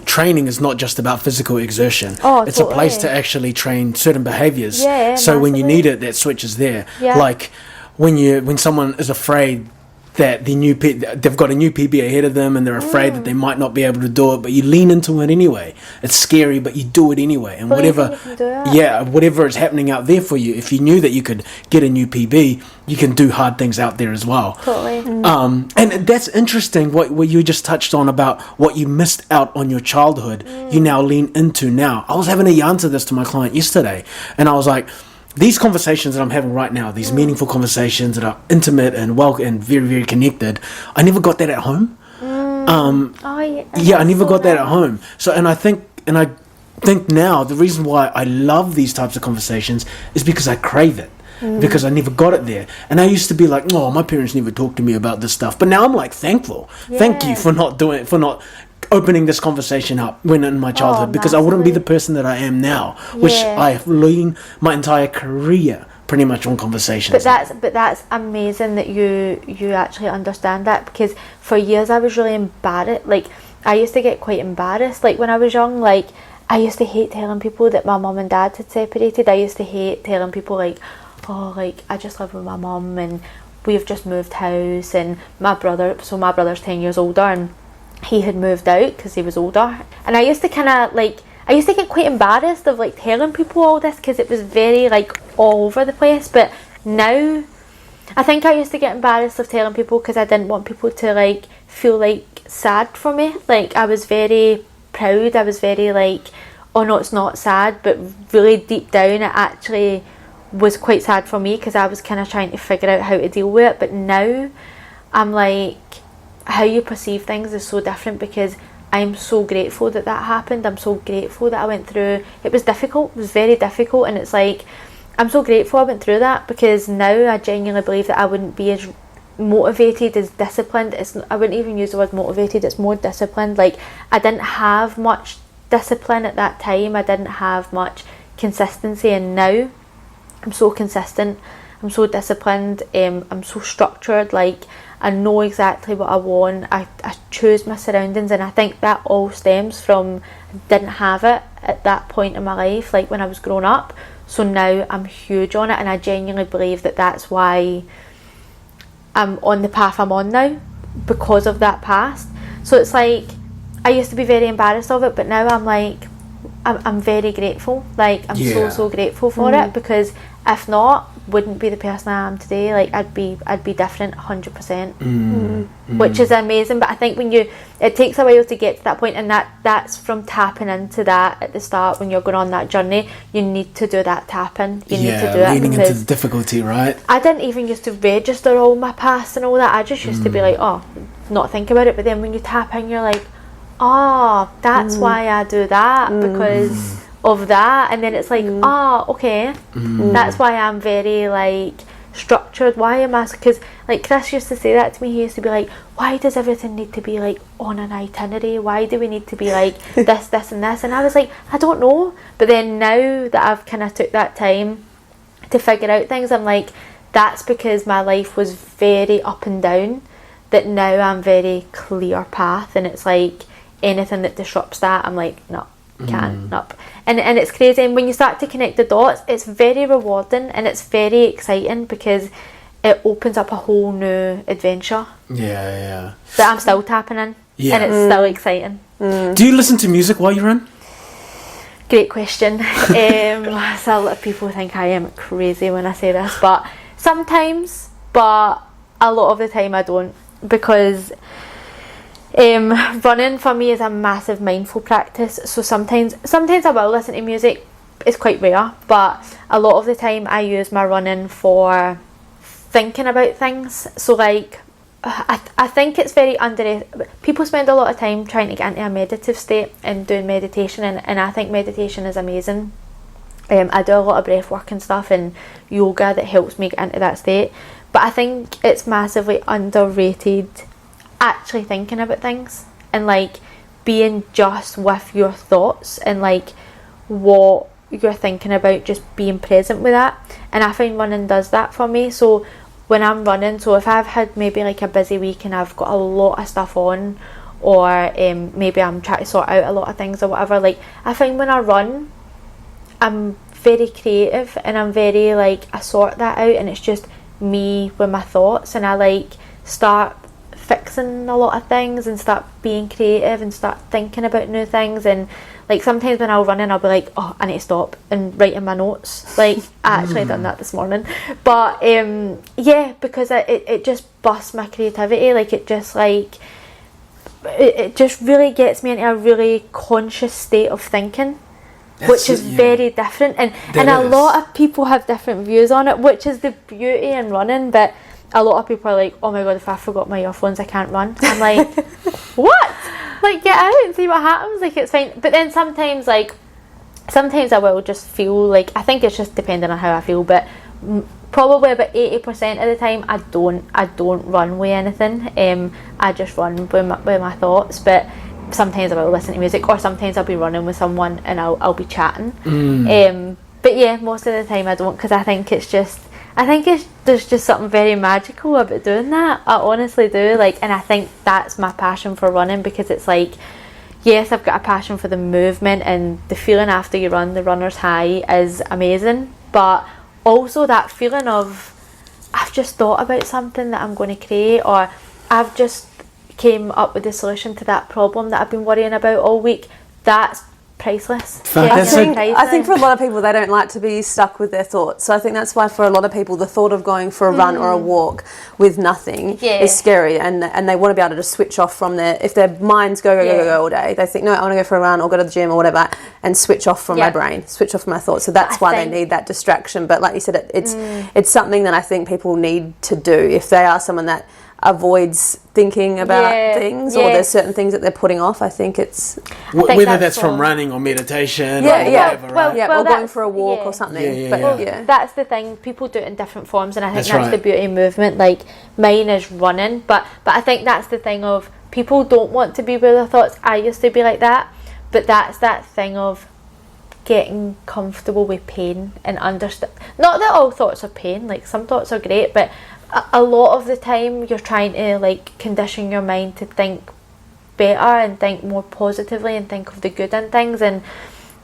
training is not just about physical exertion. It's a place to actually train certain behaviors. So when you need it, that switch is there. Like when someone is afraid that they've got a new PB ahead of them and they're afraid that they might not be able to do it, but you lean into it anyway. It's scary, but you do it anyway. And whatever is happening out there for you, if you knew that you could get a new PB, you can do hard things out there as well. Totally. And that's interesting what you just touched on about what you missed out on your childhood. You now lean into now. I was having a yarn to this to my client yesterday, and I was like, these conversations that I'm having right now, these meaningful conversations that are intimate and and very, very connected, I never got that at home. I never got that at home. So, and I think now the reason why I love these types of conversations is because I crave it. Because I never got it there, and I used to be like, "Oh, my parents never talked to me about this stuff." But now I'm like, thankful. Thank you for not opening this conversation up when in my childhood, because I wouldn't be the person that I am now, which I have leaned my entire career pretty much on conversations. But that's amazing that you actually understand that, because for years I was really embarrassed. Like I used to get quite embarrassed. Like when I was young, like I used to hate telling people that my mum and dad had separated. I used to hate telling people like, oh, like I just live with my mum and we've just moved house, and my brother's 10 years older, and he had moved out because he was older, and I used to get quite embarrassed of like telling people all this, because it was very like all over the place. But now I think I used to get embarrassed of telling people because I didn't want people to like feel like sad for me. Like I was very proud, I was very like, oh no, it's not sad, but really deep down it actually was quite sad for me, because I was kind of trying to figure out how to deal with it. But now I'm like, how you perceive things is so different, because I'm so grateful that happened. I'm so grateful that I went through. It was difficult, it was very difficult, and it's like I'm so grateful I went through that, because now I genuinely believe that I wouldn't be as motivated, as disciplined. I wouldn't even use the word motivated, it's more disciplined. Like I didn't have much discipline at that time, I didn't have much consistency, and now I'm so consistent, I'm so disciplined, I'm so structured. Like I know exactly what I want, I choose my surroundings, and I think that all stems from I didn't have it at that point in my life, like when I was growing up. So now I'm huge on it, and I genuinely believe that that's why I'm on the path I'm on now, because of that past. So it's like I used to be very embarrassed of it, but now I'm like I'm very grateful. Like I'm so grateful for it, because if not, wouldn't be the person I am today. Like I'd be different 100%. Which is amazing. But I think it takes a while to get to that point, and that's from tapping into that at the start. When you're going on that journey, you need to do that tapping. You need to do it, leaning into the difficulty, right? I didn't even used to register all my past and all that. I just used to be like, oh, not think about it. But then when you tap in, you're like, oh, that's why I do that, because of that. And then it's like, oh, okay, that's why I'm very like structured? Why am I, because like Chris used to say that to me. He used to be like, why does everything need to be like on an itinerary? Why do we need to be like this and this? And I was like, I don't know. But then now that I've kind of took that time to figure out things, I'm like, that's because my life was very up and down, that now I'm very clear path, and it's like anything that disrupts that, I'm like, no, can't, nope. And it's crazy, and when you start to connect the dots, it's very rewarding and it's very exciting, because it opens up a whole new adventure that I'm still tapping in, and it's still exciting. Do you listen to music while you run? Great question. So a lot of people think I am crazy when I say this, but sometimes, but a lot of the time I don't, because running for me is a massive mindful practice. So sometimes I will listen to music. It's quite rare, but a lot of the time I use my running for thinking about things. So like, I think it's very underrated. People spend a lot of time trying to get into a meditative state and doing meditation, and I think meditation is amazing. I do a lot of breath work and stuff and yoga that helps me get into that state, but I think it's massively underrated actually thinking about things, and like being just with your thoughts and like what you're thinking about, just being present with that. And I find running does that for me. So when I'm running, so if I've had maybe like a busy week and I've got a lot of stuff on, or maybe I'm trying to sort out a lot of things or whatever, like I find when I run, I'm very creative, and I'm very like, I sort that out, and it's just me with my thoughts, and I like start fixing a lot of things and start being creative and start thinking about new things. And like sometimes when I'm running, I'll be like, oh, I need to stop and write in my notes. Like I actually done that this morning, but yeah, because it just busts my creativity. Like it just really gets me into a really conscious state of thinking, which is very different, and a lot of people have different views on it, which is the beauty in running. But a lot of people are like, oh my god, if I forgot my earphones, I can't run. I'm like, what? Like, get out and see what happens. Like, it's fine. But then sometimes I will just feel like, I think it's just depending on how I feel, but probably about 80% of the time I don't run with anything. I just run with my thoughts. But sometimes I will listen to music, or sometimes I'll be running with someone and I'll be chatting. But yeah, most of the time I don't, because I think there's just something very magical about doing that. I honestly do. Like, and I think that's my passion for running, because it's like, yes, I've got a passion for the movement, and the feeling after you run, the runner's high, is amazing. But also that feeling of, I've just thought about something that I'm going to create, or I've just came up with the solution to that problem that I've been worrying about all week. That's priceless. I think for a lot of people, they don't like to be stuck with their thoughts. So I think that's why for a lot of people, the thought of going for a run or a walk with nothing is scary, and they want to be able to just switch off from if their minds go all day. They think, no, I want to go for a run or go to the gym or whatever, and switch off from my brain, switch off from my thoughts. So that's why they need that distraction. But like you said, it's something that I think people need to do if they are someone that avoids thinking about things, or there's certain things that they're putting off. I think it's whether that's from running or meditation or whatever, or going for a walk or something. That's the thing, people do it in different forms, and I think that's the beauty of movement. Like mine is running, but I think that's the thing of, people don't want to be with their thoughts. I used to be like that, but that's that thing of getting comfortable with pain and understand. Not that all thoughts are pain, like some thoughts are great, but a lot of the time you're trying to like condition your mind to think better and think more positively and think of the good in things. And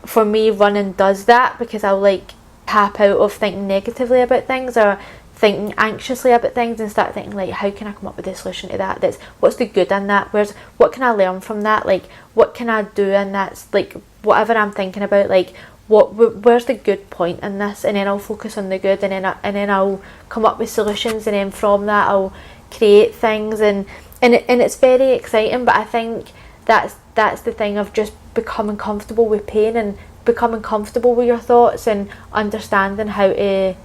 for me, running does that, because I'll like tap out of thinking negatively about things or thinking anxiously about things, and start thinking like, how can I come up with a solution to that? What's the good in that? What can I learn from that? Like, what can I do in that? Like, whatever I'm thinking about, like, where's the good point in this? And then I'll focus on the good, and then I'll come up with solutions, and then from that I'll create things, and it's very exciting. But I think that's the thing of just becoming comfortable with pain and becoming comfortable with your thoughts, and understanding how to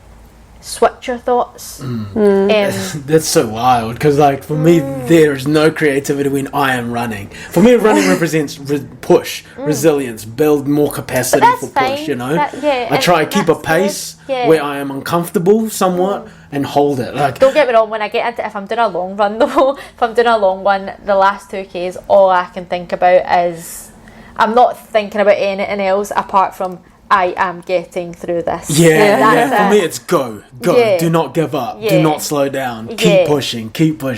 switch your thoughts. That's so wild, because like for me there is no creativity when I am running. For me running represents push, resilience, build more capacity for push, you know. I try to keep a pace where I am uncomfortable somewhat and hold it. Like, don't get me wrong, when I get into, if I'm doing a long run though, if I'm doing a long one, the last 2Ks, all I can think about is, I'm not thinking about anything else apart from I am getting through this. For me it's go. Do not give up. Do not slow down. Keep pushing.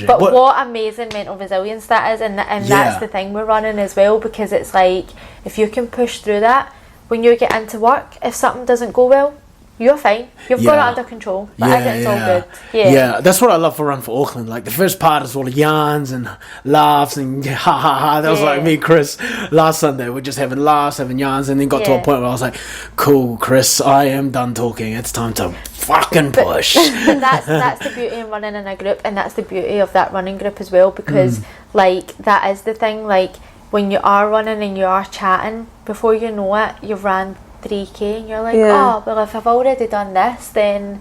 But what amazing mental resilience that is, and that's the thing we're running as well, because it's like, if you can push through that, when you get into work, if something doesn't go well, you're fine. You've got it under control. But it's all good. Yeah, that's what I love for Run for Auckland. Like the first part is all the yarns and laughs and ha ha ha. That was like me and Chris last Sunday. We're just having laughs, having yarns, and then got to a point where I was like, cool, Chris, I am done talking. It's time to fucking push. But that's the beauty of running in a group, and that's the beauty of that running group as well, because like that is the thing, like when you are running and you are chatting, before you know it, you've ran 3K and you're like, oh, well, if I've already done this, then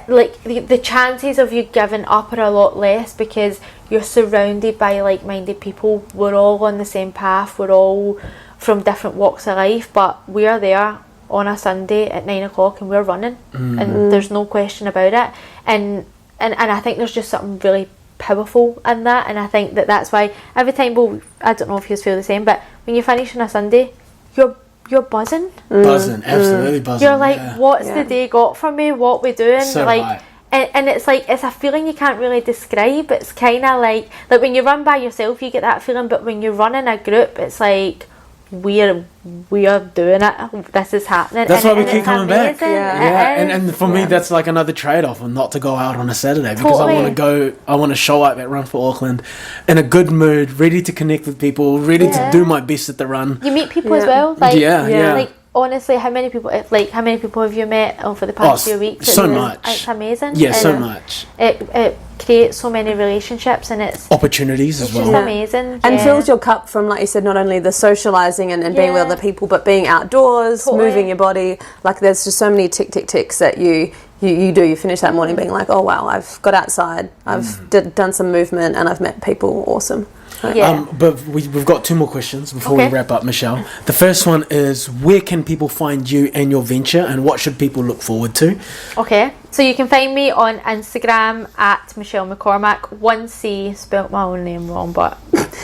like the chances of you giving up are a lot less, because you're surrounded by like-minded people. We're all on the same path, we're all from different walks of life, but we're there on a Sunday at 9 o'clock and we're running, and there's no question about it. And I think there's just something really powerful in that, and I think that's why every time, well, I don't know if you feel the same, but when you finish on a Sunday, you're buzzing. Absolutely buzzing. You're like, what's the day got for me? What we doing? So like, and it's like, it's a feeling you can't really describe. It's kind of like when you run by yourself, you get that feeling, but when you run in a group, it's like, we are doing it. This is happening. That's why we keep coming back. Yeah. And for me, that's like another trade-off, and not to go out on a Saturday, because I want to show up at Run for Auckland in a good mood, ready to connect with people, ready to do my best at the run. You meet people as well. Like, like honestly, how many people have you met over the past few weeks? So much. It's amazing. Yeah, so much. It creates so many relationships, and it's opportunities as well. It's just amazing. And fills your cup from, like you said, not only the socialising and being with other people, but being outdoors, moving your body. Like there's just so many ticks that you do. You finish that morning being like, oh wow, I've got outside, I've done some movement, and I've met people. Awesome. But we've got 2 more questions before we wrap up, Michelle. The first one is, where can people find you and your venture, and what should people look forward to? Okay, so you can find me on Instagram at Michelle McCormack, 1C, spelt my own name wrong, but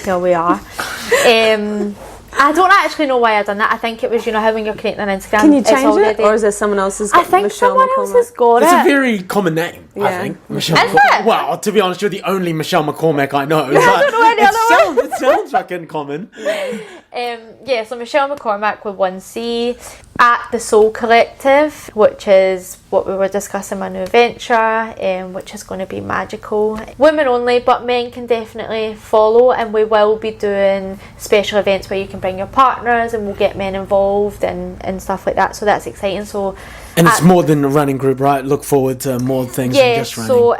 here we are. I don't actually know why I've done that. I think it was, you know, how when you're creating an Instagram, can you change it, or is there someone else's? I think Michelle someone else has got It's a very common name, I think. Michelle McCormack. Well, to be honest, you're the only Michelle McCormack I know. I don't know any other one. It sounds fucking common. So Michelle McCormack with 1C, at the Soul Collective, which is what we were discussing, my new venture, which is going to be magical. Women only, but men can definitely follow, and we will be doing special events where you can bring your partners, and we'll get men involved and stuff like that, so that's exciting. And it's more than a running group, right? Look forward to more things than just running. So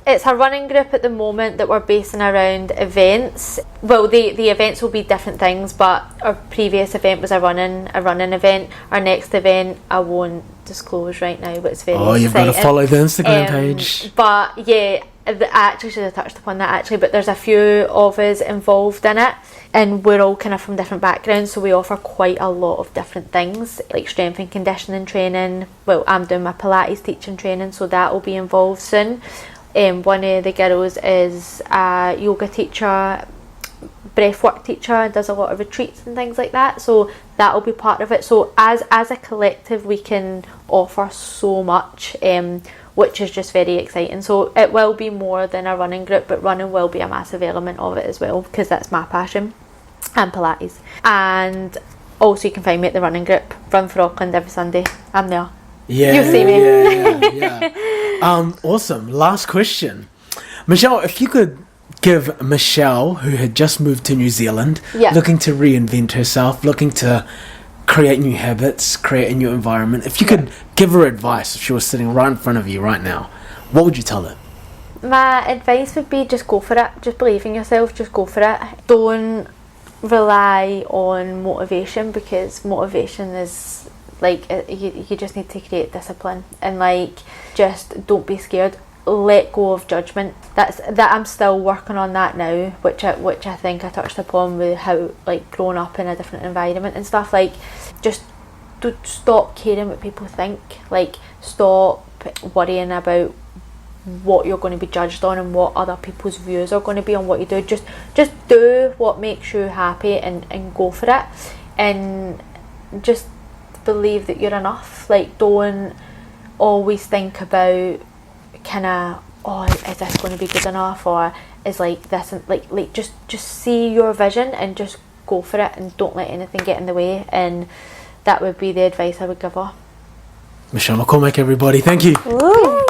it's a running group at the moment that we're basing around events. Well, the events will be different things, but our previous event was a running event. Our next event, I won't disclose right now, but it's very exciting. You've got to follow the Instagram page. But yeah, I actually should have touched upon that actually, but there's a few of us involved in it, and we're all kind of from different backgrounds, so we offer quite a lot of different things, like strength and conditioning training. Well, I'm doing my Pilates teaching training, so that will be involved soon. One of the girls is a yoga teacher, breathwork teacher, does a lot of retreats and things like that, so that will be part of it. So as a collective, we can offer so much, which is just very exciting. So it will be more than a running group, but running will be a massive element of it as well, because that's my passion, and Pilates. And also you can find me at the running group, Run for Auckland, every Sunday. I'm there. You see me. Awesome. Last question, Michelle, if you could give Michelle, who had just moved to New Zealand, looking to reinvent herself, looking to create new habits, create a new environment, if you could give her advice, if she was sitting right in front of you right now, what would you tell her? My advice would be, just go for it. Just believe in yourself, just go for it. Don't rely on motivation, because motivation is Like you just need to create discipline, and like just don't be scared. Let go of judgment. That I'm still working on that now, which I think I touched upon with how like growing up in a different environment and stuff. Like just don't stop caring what people think. Like stop worrying about what you're going to be judged on and what other people's views are going to be on what you do. Just do what makes you happy and go for it, and just believe that you're enough. Like don't always think about kind of, oh, is this going to be good enough, or is like this, and like just see your vision and just go for it, and don't let anything get in the way. And that would be the advice I would give her. Michelle McCormack, everybody, thank you. Woo.